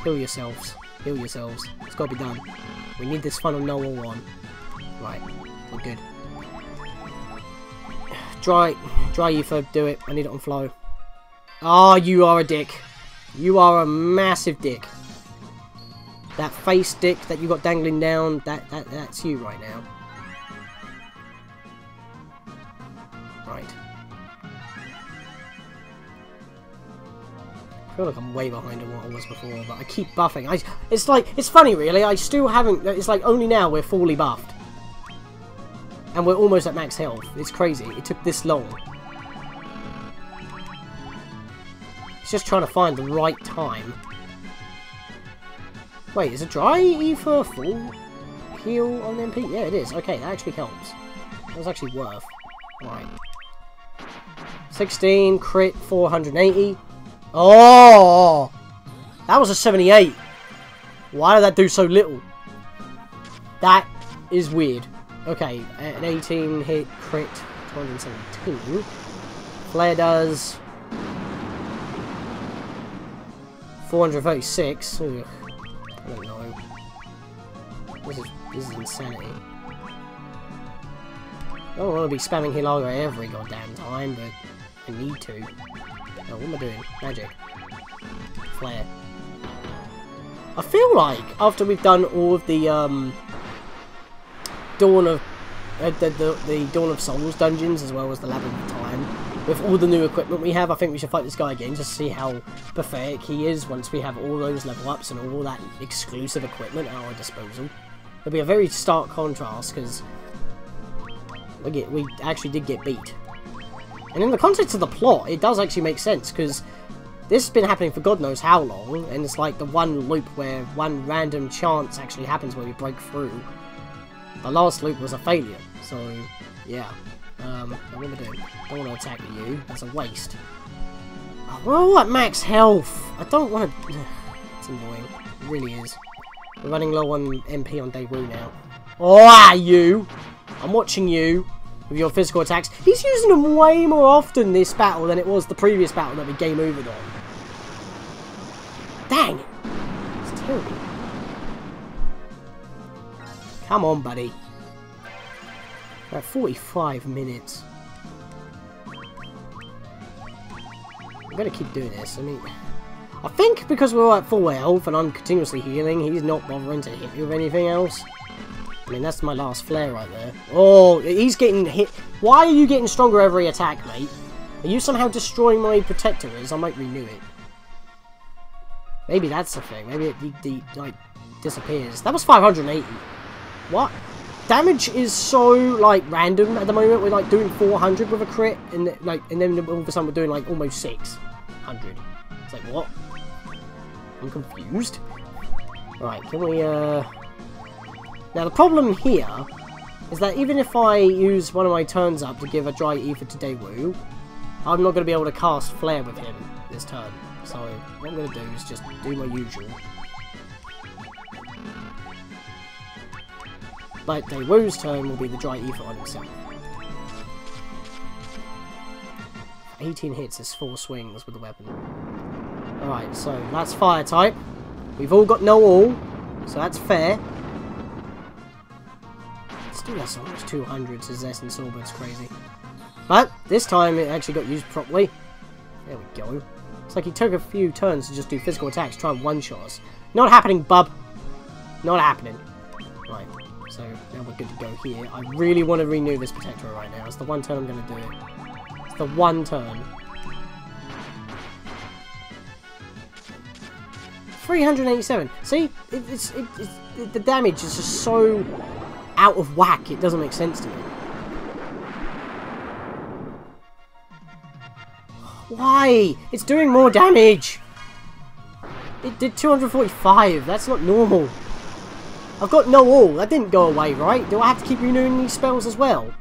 [SPEAKER 1] Heal yourselves. Heal yourselves. It's got to be done. We need this funnel no all on. Right. We're good. Dry ether. Do it. I need it on Flo. Oh, you are a dick. You are a massive dick. That face dick that you got dangling down, that's you right now. Right. I feel like I'm way behind on what I was before, but I keep buffing. It's funny really, I still haven't, it's like only now we're fully buffed. And we're almost at max health. It's crazy. It took this long. It's just trying to find the right time. Wait, is a dry ether full heal on MP? Yeah, it is. Okay, that actually helps. That was actually worth. Right. 16, crit, 480. Oh! That was a 78. Why did that do so little? That is weird. Okay, an 18 hit, crit, 217. Flare does 436. Ugh. I don't know. This is insanity. I don't want to be spamming Hilaga every goddamn time, but I need to. Oh, what am I doing? Magic. Flare. I feel like after we've done all of the Dawn of the Dawn of Souls dungeons as well as the Labyrinth of Time, with all the new equipment we have, I think we should fight this guy again just to see how pathetic he is once we have all those level ups and all that exclusive equipment at our disposal. It'll be a very stark contrast because we actually did get beat. And in the context of the plot, it does actually make sense because this has been happening for God knows how long, and it's like the one loop where one random chance actually happens where we break through. The last loop was a failure, so yeah. What am I doing? I don't want to attack you. That's a waste. Oh, we're all at max health. I don't want to. It's annoying. It really is. We're running low on MP on Daewoo now. Oh, you! I'm watching you with your physical attacks. He's using them way more often this battle than it was the previous battle that we game overed on. Dang it! It's terrible. Come on, buddy. We're at 45 minutes. I'm gonna keep doing this. I mean, I think because we're at full health and I'm continuously healing, he's not bothering to hit me with anything else. I mean, that's my last flare right there. Oh, he's getting hit. Why are you getting stronger every attack, mate? Are you somehow destroying my protectors? I might renew it. Maybe that's the thing. Maybe it like disappears. That was 580. What? Damage is so like random at the moment. We're like doing 400 with a crit, and then all of a sudden we're doing like almost 600. It's like what? I'm confused. Right, can we Now the problem here is that even if I use one of my turns up to give a dry ether to Daewoo, I'm not going to be able to cast flare with him this turn. So what I'm going to do is just do my usual. But Daewoo's turn will be the dry ether on himself. 18 hits is 4 swings with the weapon. Alright, so that's fire type. We've all got no all, so that's fair. Still has almost 200 to Zest and Silber, it's crazy. But this time it actually got used properly. There we go. It's like he took a few turns to just do physical attacks, try and one-shot us. Not happening, bub. Not happening. Right. So now we're good to go here. I really want to renew this Protector right now. It's the one turn I'm going to do it. It's the one turn. 387. See? The damage is just so out of whack. It doesn't make sense to me. Why? It's doing more damage. It did 245. That's not normal. I've got no all. That didn't go away, right? Do I have to keep renewing these spells as well?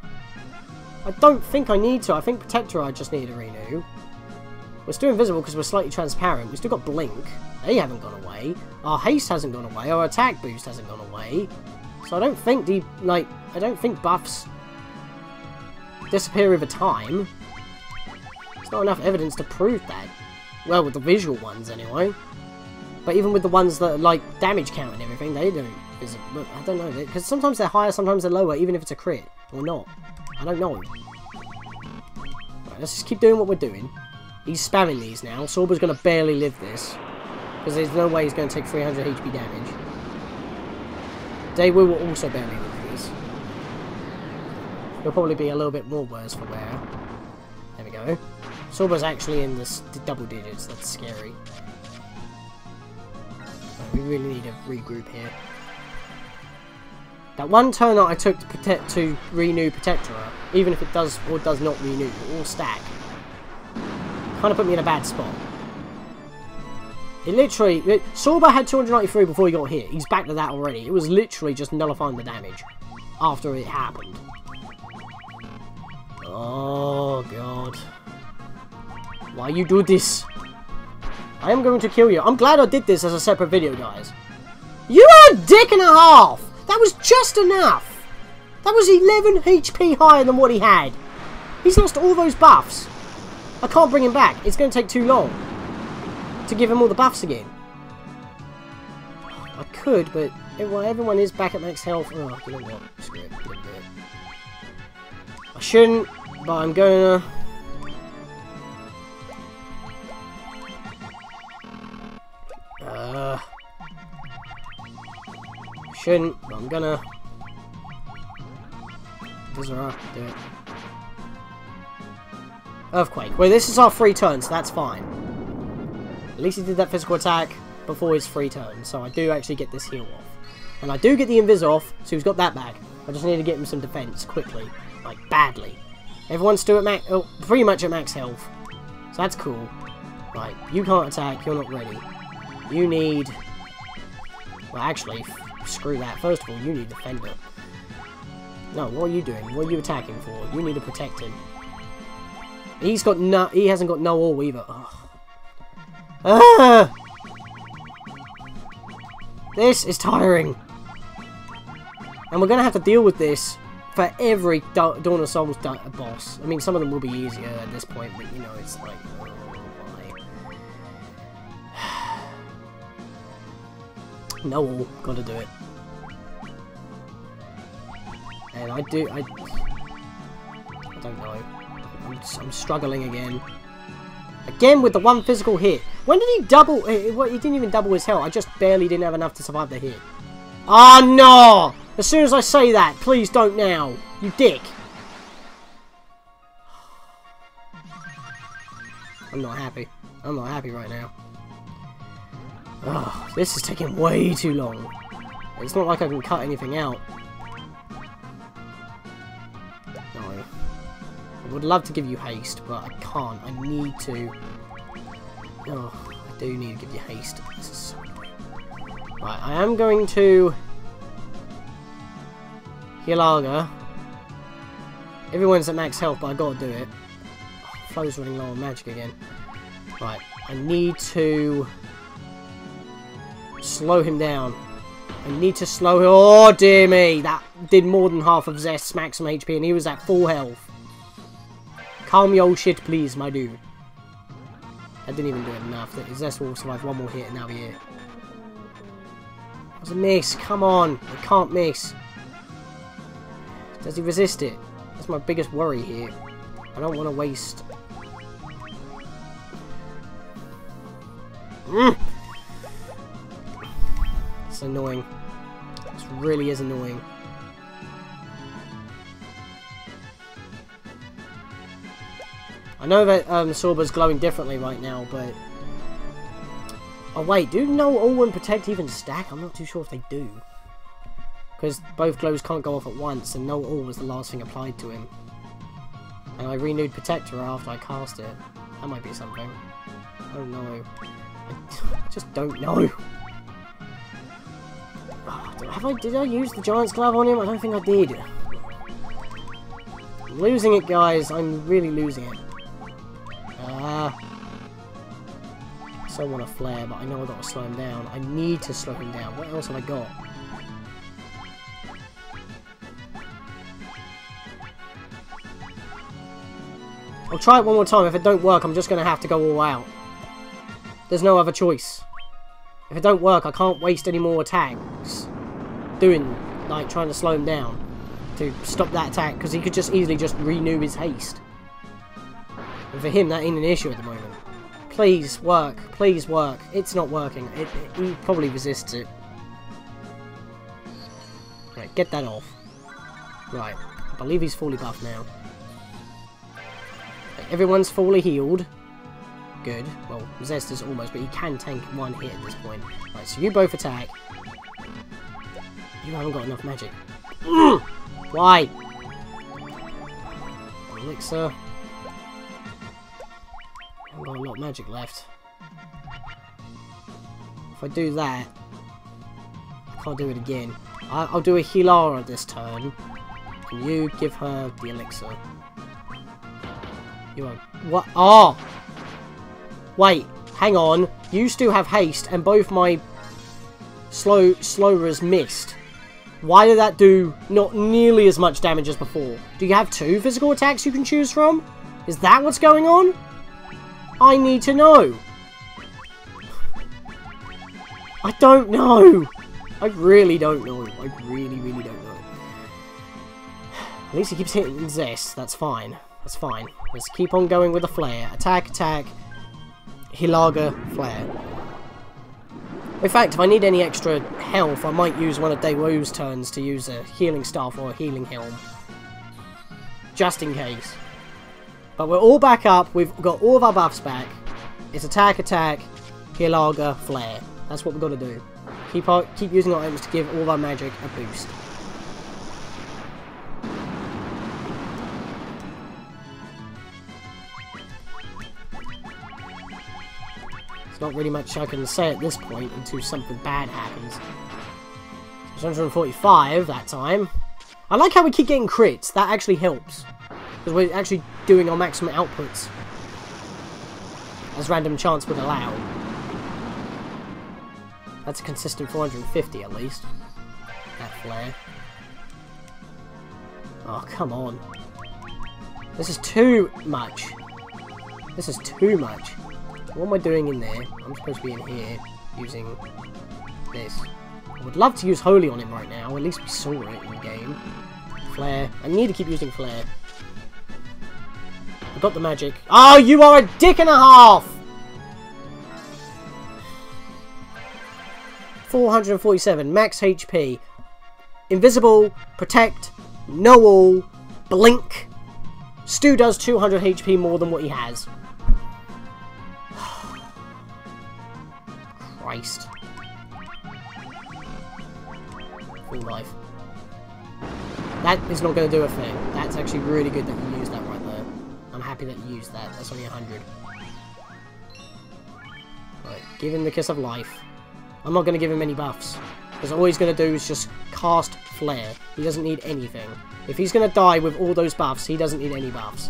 [SPEAKER 1] I don't think I need to. I think Protector I just need to renew. We're still invisible because we're slightly transparent. We've still got Blink. They haven't gone away. Our haste hasn't gone away. Our attack boost hasn't gone away. So I don't think I don't think buffs disappear over time. There's not enough evidence to prove that. Well, with the visual ones anyway. But even with the ones that are like damage count and everything, they don't. I don't know, because sometimes they're higher, sometimes they're lower, even if it's a crit or not. I don't know. Right, let's just keep doing what we're doing. He's spamming these now. Sorba's going to barely live this. Because there's no way he's going to take 300 HP damage. Daewoo will also barely live this. He'll probably be a little bit more worse for wear. There we go. Sorba's actually in the double digits. That's scary. We really need to regroup here. That one turn that I took to renew Protectora, even if it does or does not renew or stack, kind of put me in a bad spot. It literally... Sorba had 293 before he got hit. He's back to that already. It was literally just nullifying the damage after it happened. Oh, God. Why you do this? I am going to kill you. I'm glad I did this as a separate video, guys. You are a dick and a half! That was just enough! That was 11 HP higher than what he had. He's lost all those buffs. I can't bring him back. It's going to take too long to give him all the buffs again. I could, but everyone is back at max health. Oh, you know what? Screw it. Do it. I shouldn't, but I'm gonna. Shouldn't, but I'm gonna. Do it. Earthquake. Well, this is our free turn, so that's fine. At least he did that physical attack before his free turn, so I do actually get this heal off. And I do get the invis off, so he's got that back. I just need to get him some defense quickly. Like, badly. Everyone's still at max... Oh, pretty much at max health. So that's cool. Right, you can't attack, you're not ready. You need... Well, actually, screw that. First of all, you need Defender. No, what are you doing? What are you attacking for? You need to protect him. He's got no... He hasn't got no all either. Ugh. Ah! This is tiring. And we're going to have to deal with this for every Dawn of Souls boss. I mean, some of them will be easier at this point, but, you know, it's like... Oh, why? No all. Gotta do it. And I don't know. I'm struggling again. Again with the one physical hit. When did he double... He didn't even double his health. I just barely didn't have enough to survive the hit. Oh, no! As soon as I say that, please don't now. You dick. I'm not happy. I'm not happy right now. Oh, this is taking way too long. It's not like I can cut anything out. No. I would love to give you haste, but I can't. I need to. Oh, I do need to give you haste. This is so annoying. Right, I am going to heal Arga. Everyone's at max health, but I gotta do it. Oh, Flo's running low on magic again. Right, I need to slow him down. I need to slow him. Oh dear me! That did more than half of Zest's maximum HP, and he was at full health. Calm your shit, please, my dude. That didn't even do enough. Zest will survive one more hit, and now we're here. That was a miss. Come on, I can't miss. Does he resist it? That's my biggest worry here. I don't want to waste. It's annoying. This really is annoying. I know that Sorba's glowing differently right now, but... Oh wait, do No All and Protect even stack? I'm not too sure if they do. Because both glows can't go off at once, and no all was the last thing applied to him. And I renewed Protector after I cast it. That might be something. Oh no. I just don't know. Oh, did I use the Giant's Glove on him? I don't think I did. I'm losing it, guys. I'm really losing it. So I want a flare, but I know I've got to slow him down. I need to slow him down. What else have I got? I'll try it one more time. If it don't work, I'm just going to have to go all out. There's no other choice. If it don't work, I can't waste any more attacks doing, like, trying to slow him down to stop that attack, because he could just easily just renew his haste. And for him, that ain't an issue at the moment. Please work. Please work. It's not working. He probably resists it. Right, get that off. Right, I believe he's fully buffed now. Everyone's fully healed. Good. Well, Zest is almost, but he can tank one hit at this point. Right, so you both attack. You haven't got enough magic. Why? Elixir. I haven't got a lot of magic left. If I do that, I can't do it again. I'll do a Healara this turn. Can you give her the elixir? You are... What? Oh! Wait, hang on. You still have haste, and both my slowers missed. Why did that do not nearly as much damage as before? Do you have 2 physical attacks you can choose from? Is that what's going on? I need to know. I don't know. I really don't know. I really, really don't know. At least he keeps hitting Zest. That's fine. That's fine. Let's keep on going with the flare. Attack, attack. Hilaga, flare. In fact, if I need any extra health, I might use one of Daewoo's turns to use a healing staff or a healing helm. Just in case. But we're all back up. We've got all of our buffs back. It's attack, attack, Hilaga, flare. That's what we've got to do. Keep using our items to give all of our magic a boost. Not really much I can say at this point until something bad happens. 145 that time. I like how we keep getting crits. That actually helps. Because we're actually doing our maximum outputs. As random chance would allow. That's a consistent 450 at least. That flare. Oh, come on. This is too much. This is too much. What am I doing in there? I'm supposed to be in here, using this. I would love to use Holy on him right now, at least we saw it in the game. Flare. I need to keep using Flare. I got the magic. Oh, you are a dick and a half! 447, max HP. Invisible, Protect, No All, Blink. Stu does 200 HP more than what he has. Christ. Full life. That is not going to do a thing. That's actually really good that you used that right there. I'm happy that you used that. That's only 100. Right, give him the Kiss of Life. I'm not going to give him any buffs. Because all he's going to do is just cast Flare. He doesn't need anything. If he's going to die with all those buffs, he doesn't need any buffs.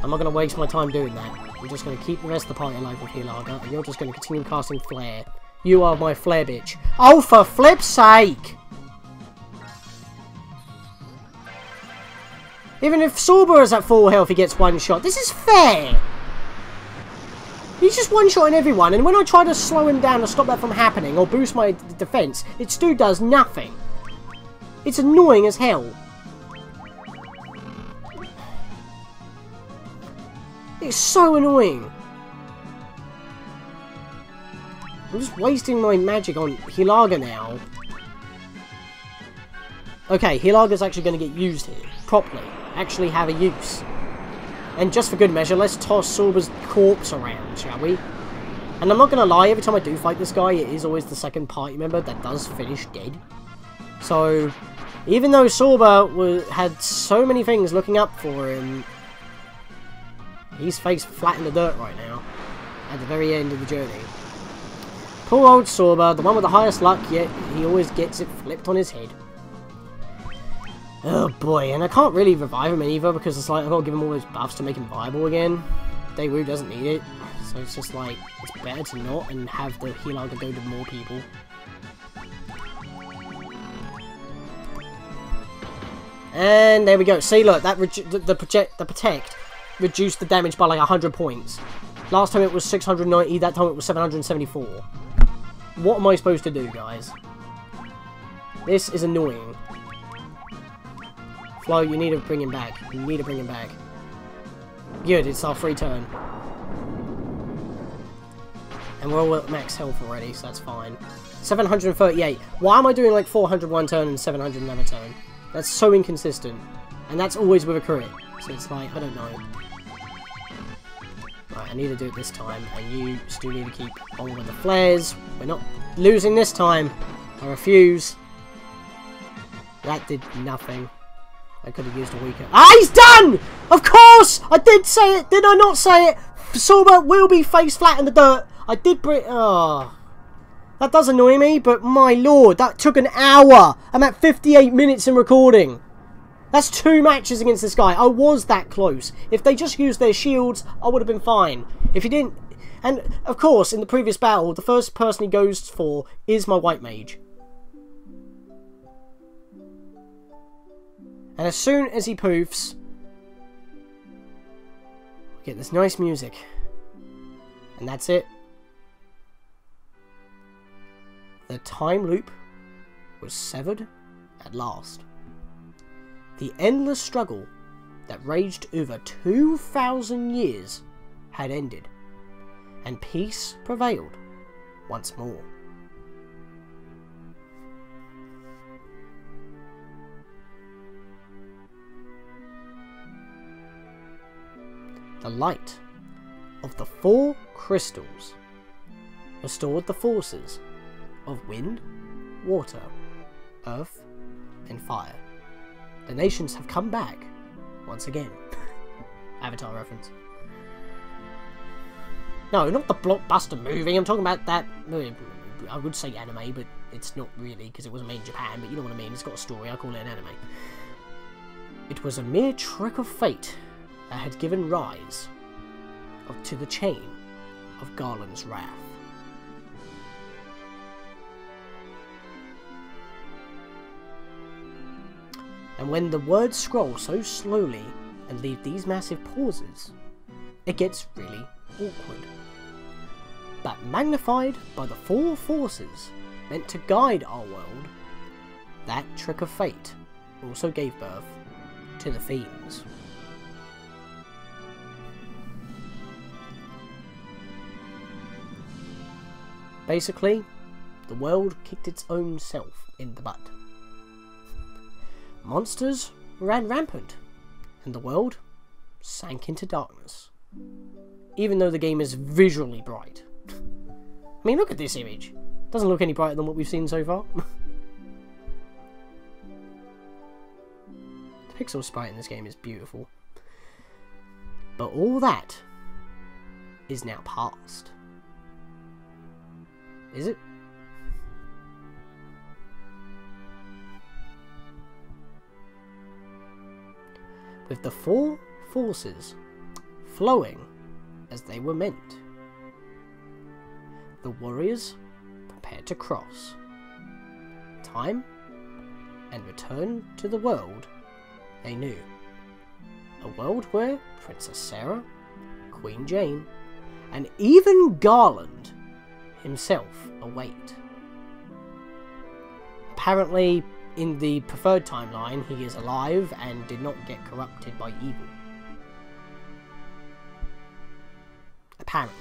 [SPEAKER 1] I'm not going to waste my time doing that. I'm just going to keep the rest of the party alive with Hilaga, and you're just going to continue casting Flare. You are my Flare bitch. Oh, for flip's sake! Even if Sorba is at full health, he gets one shot. This is fair! He's just one-shotting everyone, and when I try to slow him down to stop that from happening, or boost my defense, it still does nothing. It's annoying as hell. It's so annoying. I'm just wasting my magic on Hilaga now. Okay, Hilaga's actually going to get used here. Properly. Actually have a use. And just for good measure, let's toss Sorba's corpse around, shall we? And I'm not going to lie, every time I do fight this guy, it is always the second party member that does finish dead. So, even though Sorba had so many things looking up for him, he's face flat in the dirt right now, at the very end of the journey. Poor old Sorba, the one with the highest luck, yet he always gets it flipped on his head. Oh boy, and I can't really revive him either, because it's like, I've got to give him all those buffs to make him viable again. Daewoo doesn't need it, so it's just like, it's better to not, and have the healer go to more people. And there we go. See, look, that the protect reduced the damage by like 100 points. Last time it was 690, that time it was 774. What am I supposed to do, guys? This is annoying. Flo, you need to bring him back. You need to bring him back. Good, it's our free turn. And we're all at max health already, so that's fine. 738. Why am I doing like 400 one turn and 700 another turn? That's so inconsistent. And that's always with a crit. So it's like, I don't know. Right, I need to do it this time. And you still need to keep on with the flares. We're not losing this time. I refuse. That did nothing. I could have used a weaker. Ah, he's done! Of course! I did say it! Did I not say it? Sorba will be face flat in the dirt. I did bring... Oh. That does annoy me, but my lord, that took an hour. I'm at 58 minutes in recording. That's 2 matches against this guy. I was that close. If they just used their shields, I would have been fine. If he didn't... And, of course, in the previous battle, the first person he goes for is my white mage. And as soon as he poofs, we get this nice music. And that's it. The time loop was severed at last. The endless struggle that raged over 2,000 years had ended, and peace prevailed once more. The light of the 4 crystals restored the forces of wind, water, earth, and fire. The nations have come back once again. Avatar reference. No, not the blockbuster movie. I'm talking about that. I would say anime, but it's not really because it wasn't made in Japan. But you know what I mean. It's got a story. I call it an anime. It was a mere trick of fate that had given rise to the chain of Garland's wrath. And when the words scroll so slowly and leave these massive pauses, it gets really awkward. But magnified by the 4 forces meant to guide our world, that trick of fate also gave birth to the themes. Basically, the world kicked its own self in the butt. Monsters ran rampant, and the world sank into darkness. Even though the game is visually bright. I mean, look at this image. Doesn't look any brighter than what we've seen so far. The pixel sprite in this game is beautiful. But all that is now past. Is it? With the 4 forces flowing as they were meant, the warriors prepared to cross time and return to the world they knew. A world where Princess Sarah, Queen Jane, and even Garland himself await. Apparently, in the preferred timeline, he is alive and did not get corrupted by evil. Apparently.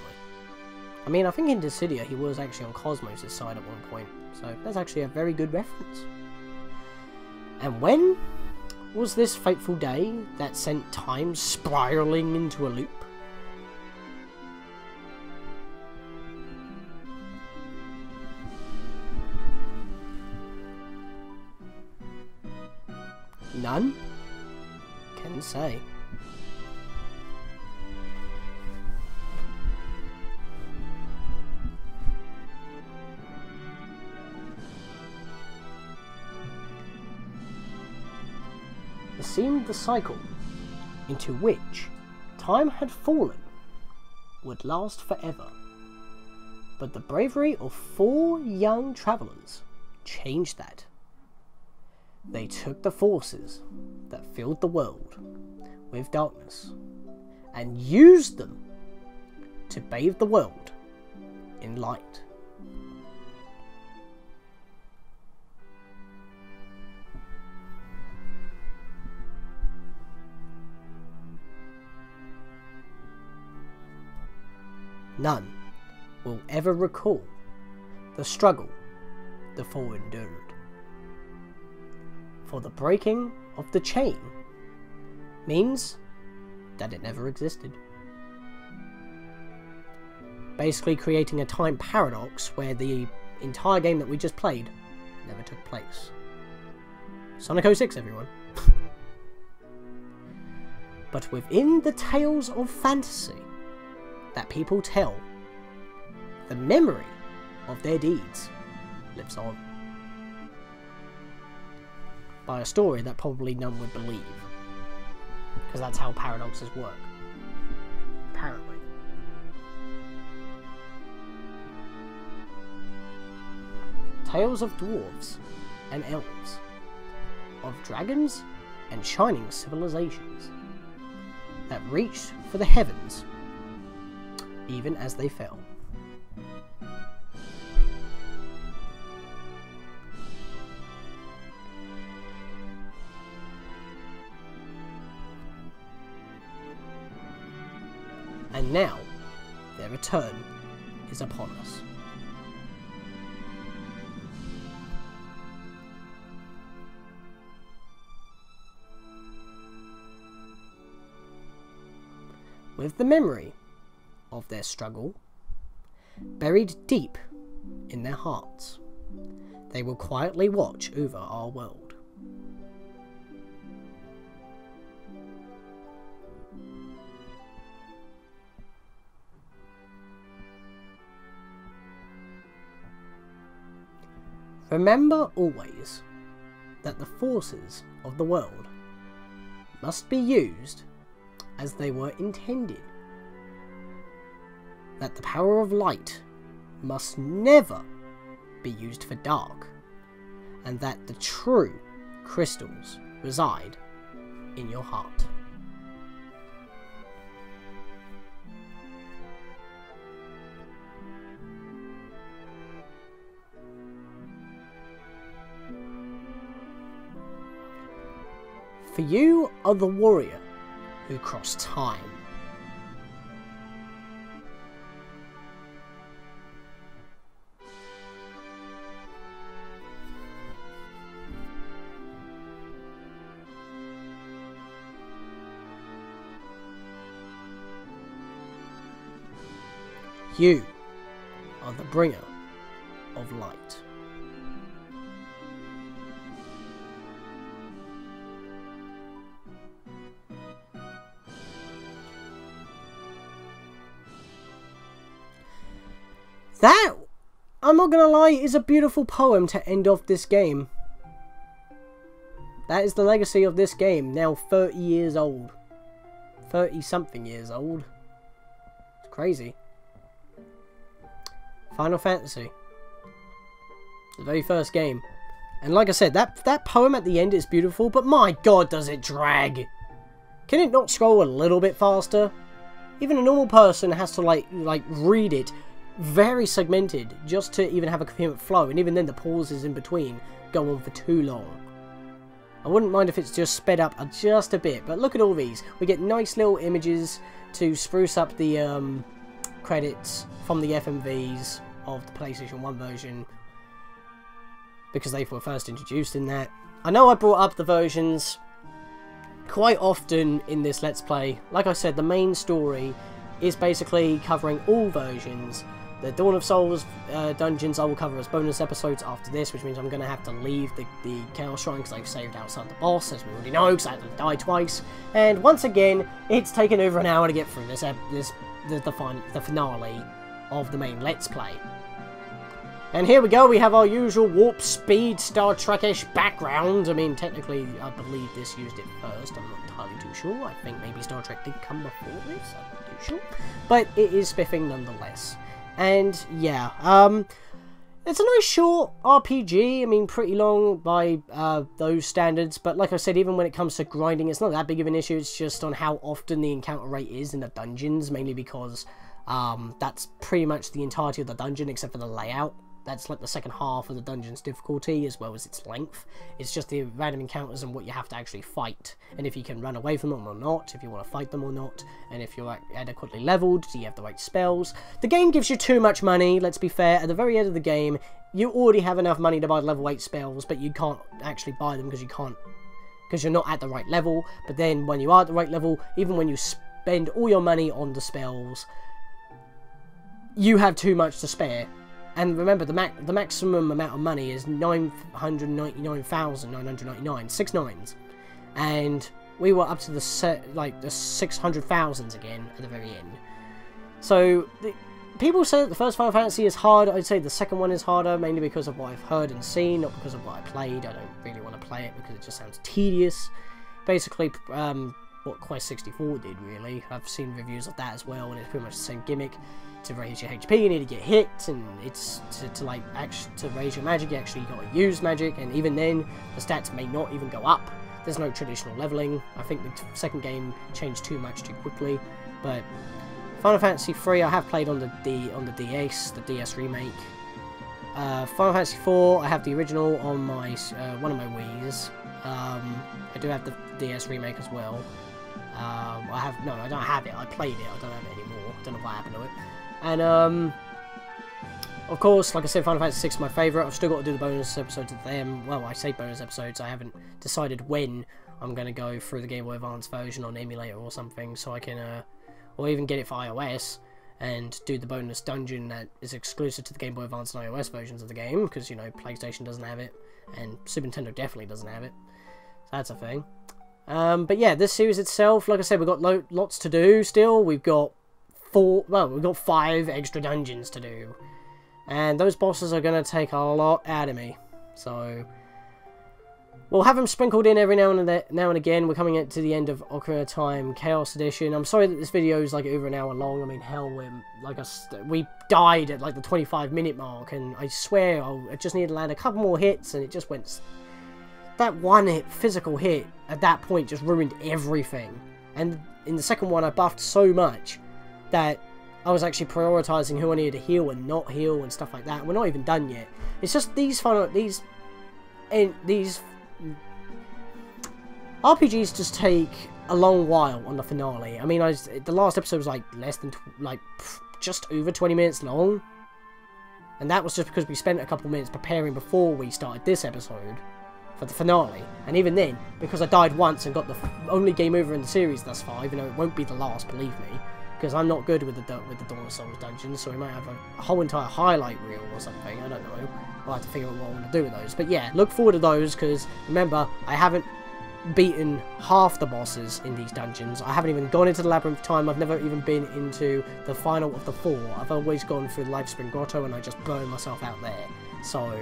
[SPEAKER 1] I mean, I think in Dissidia he was actually on Cosmos' side at one point, so that's actually a very good reference. And when was this fateful day that sent time spiraling into a loop? None can say. It seemed the cycle into which time had fallen would last forever. But the bravery of 4 young travellers changed that. They took the forces that filled the world with darkness and used them to bathe the world in light. None will ever recall the struggle the 4 endured. For the breaking of the chain means that it never existed. Basically creating a time paradox where the entire game that we just played never took place. Sonic 06, everyone. But within the tales of fantasy that people tell, the memory of their deeds lives on. By a story that probably none would believe. Because that's how paradoxes work. Apparently. Tales of dwarves and elves. Of dragons and shining civilizations. That reached for the heavens even as they fell. And now, their return is upon us. With the memory of their struggle buried deep in their hearts, they will quietly watch over our world. Remember always that the forces of the world must be used as they were intended. That the power of light must never be used for dark, and that the true crystals reside in your heart. For you are the warrior who crossed time. You are the bringer of light. That, I'm not gonna lie, is a beautiful poem to end off this game. That is the legacy of this game, now 30 years old. 30 something years old. It's crazy. Final Fantasy. The very first game. And like I said, that poem at the end is beautiful, but my god does it drag. Can it not scroll a little bit faster? Even a normal person has to like read it very segmented just to even have a coherent flow, and even then the pauses in between go on for too long. I wouldn't mind if it's just sped up just a bit, but look at all these. We get nice little images to spruce up the credits from the FMVs of the PlayStation 1 version, because they were first introduced in that. I know I brought up the versions quite often in this Let's Play. Like I said, the main story is basically covering all versions, The Dawn of Souls dungeons I will cover as bonus episodes after this, which means I'm going to have to leave the Chaos Shrine because I've saved outside the boss, as we already know, because I had to die twice. And once again, it's taken over an hour to get through the finale of the main Let's Play. And here we go, we have our usual warp speed Star Trek-ish background. I mean, technically, I believe this used it first, I'm not entirely too sure. I think maybe Star Trek did come before this, I'm not too sure. But it is spiffing nonetheless. And yeah, it's a nice short RPG. I mean, pretty long by those standards, but like I said, even when it comes to grinding, it's not that big of an issue. It's just on how often the encounter rate is in the dungeons, mainly because that's pretty much the entirety of the dungeon except for the layout. That's like the second half of the dungeon's difficulty as well as its length. It's just the random encounters and what you have to actually fight, and if you can run away from them or not, if you want to fight them or not, and if you're adequately leveled, do you have the right spells. The game gives you too much money, let's be fair. At the very end of the game, you already have enough money to buy level 8 spells, but you can't actually buy them because you're not at the right level. But then when you are at the right level, even when you spend all your money on the spells, you have too much to spare. And remember, the maximum amount of money is 999,999, 6 nines. And we were up to the 600,000s again at the very end. So, people say that the first Final Fantasy is hard. I'd say the second one is harder, mainly because of what I've heard and seen, not because of what I played. I don't really want to play it because it just sounds tedious. Basically, what Quest 64 did, really. I've seen reviews of that as well, and it's pretty much the same gimmick. To raise your HP, you need to get hit, and it's to raise your magic, you actually got to use magic, and even then, the stats may not even go up. There's no traditional leveling. I think the second game changed too much too quickly, but Final Fantasy 3 I have played on the DS remake. Final Fantasy 4 I have the original on my one of my Wii's. I do have the DS remake as well. I don't have it. I played it. I don't have it anymore. I don't know what happened to it. And, of course, like I said, Final Fantasy 6 is my favourite. I've still got to do the bonus episodes of them. Well, I say bonus episodes. I haven't decided when I'm going to go through the Game Boy Advance version on emulator or something, so I can, or even get it for iOS and do the bonus dungeon that is exclusive to the Game Boy Advance and iOS versions of the game, because, you know, PlayStation doesn't have it, and Super Nintendo definitely doesn't have it. So that's a thing. But yeah, this series itself, like I said, we've got lots to do still. We've got 5 extra dungeons to do, and those bosses are going to take a lot out of me, so we'll have them sprinkled in every now and again. We're coming to the end of Ocarina of Time Chaos Edition. I'm sorry that this video is like over an hour long. I mean, hell, we died at like the 25-minute mark, and I swear I just needed to land a couple more hits, and it just went. That one physical hit at that point just ruined everything, and in the second one I buffed so much that I was actually prioritising who I needed to heal and not heal and stuff like that. We're not even done yet. It's just these RPGs just take a long while on the finale. I mean, the last episode was like just over 20 minutes long, and that was just because we spent a couple minutes preparing before we started this episode for the finale. And even then, because I died once and got the only game over in the series thus far, even though it won't be the last, believe me. Because I'm not good with the Dawn of Souls dungeons, so we might have a whole entire highlight reel or something, I don't know. I'll have to figure out what I want to do with those. But yeah, look forward to those, because remember, I haven't beaten half the bosses in these dungeons. I haven't even gone into the Labyrinth of Time. I've never even been into the final of the 4. I've always gone through the Lifespring Grotto, and I just burned myself out there. So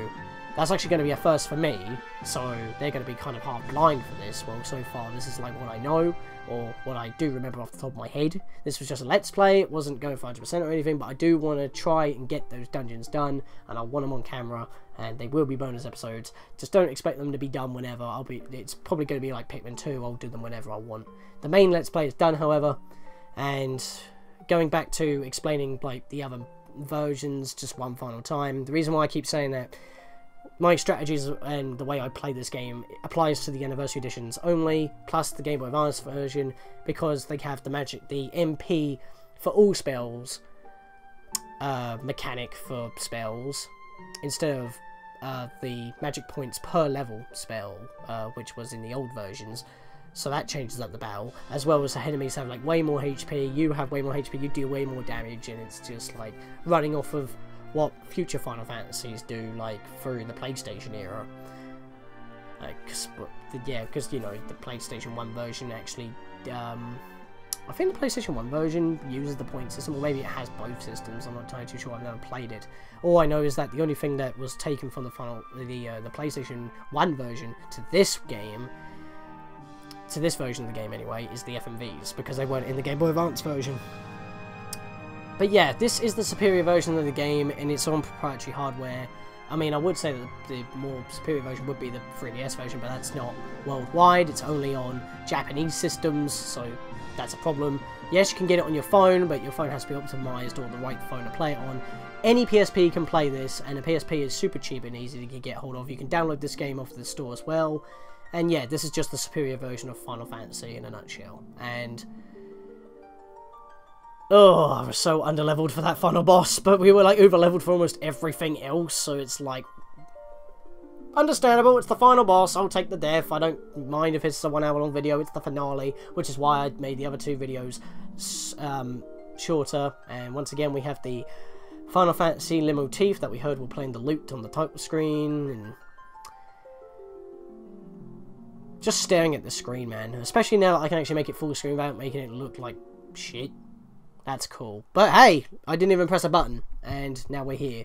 [SPEAKER 1] that's actually going to be a first for me, so they're going to be kind of half blind for this. Well, so far this is like what I know, or what I do remember off the top of my head. This was just a let's play, it wasn't going for 100% or anything, but I do want to try and get those dungeons done, and I want them on camera, and they will be bonus episodes. Just don't expect them to be done whenever. It's probably going to be like Pikmin 2, I'll do them whenever I want. The main let's play is done, however, and going back to explaining like the other versions just one final time, the reason why I keep saying that my strategies and the way I play this game applies to the Anniversary Editions only, plus the Game Boy Advance version, because they have the MP for all spells mechanic for spells, instead of the magic points per level spell, which was in the old versions. So that changes up the battle, as well as the enemies have like way more HP, you have way more HP, you do way more damage, and it's just like running off of what future Final Fantasies do, like through the PlayStation era. Because you know, the PlayStation 1 version actually, I think the PlayStation 1 version uses the point system, or maybe it has both systems. I'm not entirely too sure. I've never played it. All I know is that the only thing that was taken from the PlayStation 1 version to this game, to this version of the game anyway, is the FMVs, because they weren't in the Game Boy Advance version. But yeah, this is the superior version of the game, and it's on proprietary hardware. I mean, I would say that the more superior version would be the 3DS version, but that's not worldwide. It's only on Japanese systems, so that's a problem. Yes, you can get it on your phone, but your phone has to be optimized or the right phone to play it on. Any PSP can play this, and a PSP is super cheap and easy to get hold of. You can download this game off the store as well. And yeah, this is just the superior version of Final Fantasy in a nutshell. And oh, I was so underleveled for that final boss, but we were like overleveled for almost everything else, so it's like understandable. It's the final boss. I'll take the death. I don't mind if it's a 1 hour long video. It's the finale, which is why I made the other 2 videos shorter. And once again, we have the Final Fantasy leitmotif that we heard while playing the lute on the title screen, and just staring at the screen, man. Especially now that I can actually make it full screen without making it look like shit. That's cool. But hey, I didn't even press a button, and now we're here.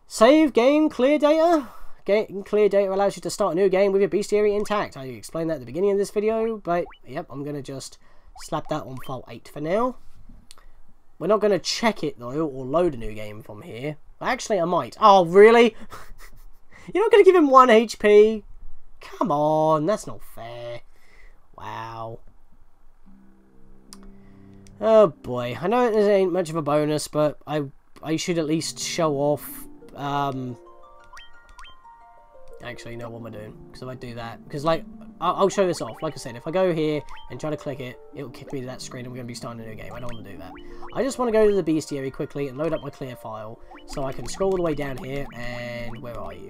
[SPEAKER 1] Save game clear data. Game clear data allows you to start a new game with your bestiary intact. I explained that at the beginning of this video, but yep, I'm going to just slap that on file 8 for now. We're not going to check it though, or load a new game from here. Actually, I might. Oh, really? You're not going to give him 1 HP? Come on, that's not fair. Wow. Oh boy, I know this ain't much of a bonus, but I should at least show off. Actually, no, what am I doing? Because if I do that, because like I'll show this off. Like I said, if I go here and try to click it, it'll kick me to that screen, and we're going to be starting a new game. I don't want to do that. I just want to go to the bestiary quickly and load up my clear file, so I can scroll all the way down here. And where are you?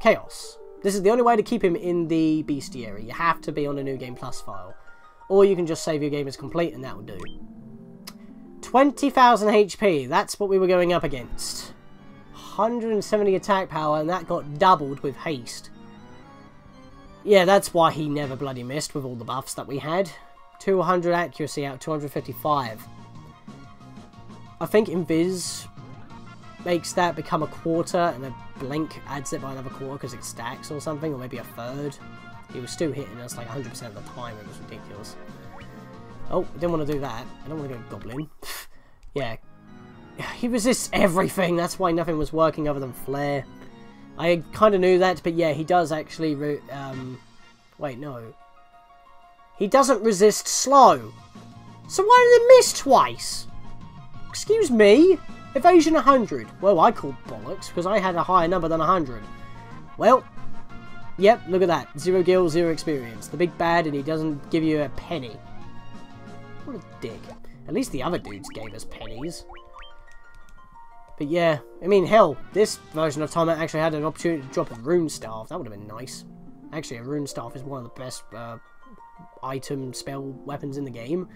[SPEAKER 1] Chaos. This is the only way to keep him in the bestiary. You have to be on a New Game Plus file. Or you can just save your game as complete, and that will do. 20,000 HP. That's what we were going up against. 170 attack power, and that got doubled with haste. Yeah, that's why he never bloody missed with all the buffs that we had. 200 accuracy out of 255. I think Invis makes that become a quarter, and a blink adds it by another quarter because it stacks or something, or maybe a third. He was still hitting us like 100% of the time. It was ridiculous. Oh, I didn't want to do that. I don't want to go Goblin. Yeah. He resists everything. That's why nothing was working other than Flare. I kind of knew that, but yeah, he does actually... wait, no. He doesn't resist slow. So why did they miss twice? Excuse me? Evasion 100. Well, I called bollocks, because I had a higher number than 100. Well... Yep, look at that. 0 gil, 0 experience. The big bad, and he doesn't give you a penny. What a dick. At least the other dudes gave us pennies. But yeah, I mean, hell, this version of Time actually had an opportunity to drop a rune staff. That would have been nice. Actually, a rune staff is one of the best item spell weapons in the game.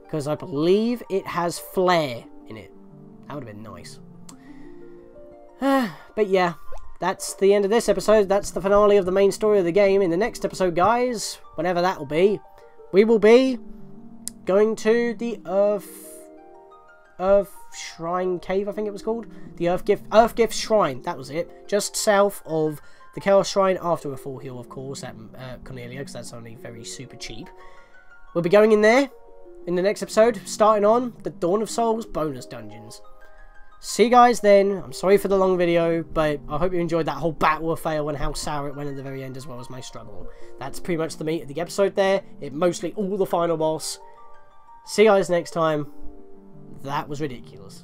[SPEAKER 1] Because I believe it has flare in it. That would have been nice. But yeah. That's the end of this episode. That's the finale of the main story of the game. In the next episode, guys, whenever that will be, we will be going to the Earth Shrine Cave, I think it was called. The Earth Gift Shrine, that was it. Just south of the Chaos Shrine, after a full heal, of course, at Cornelia, because that's only very super cheap. We'll be going in there in the next episode, starting on the Dawn of Souls bonus dungeons. See you guys then. I'm sorry for the long video, but I hope you enjoyed that whole battle of fail and how sour it went at the very end, as well as my struggle. That's pretty much the meat of the episode there. It mostly all the final boss. See you guys next time. That was ridiculous.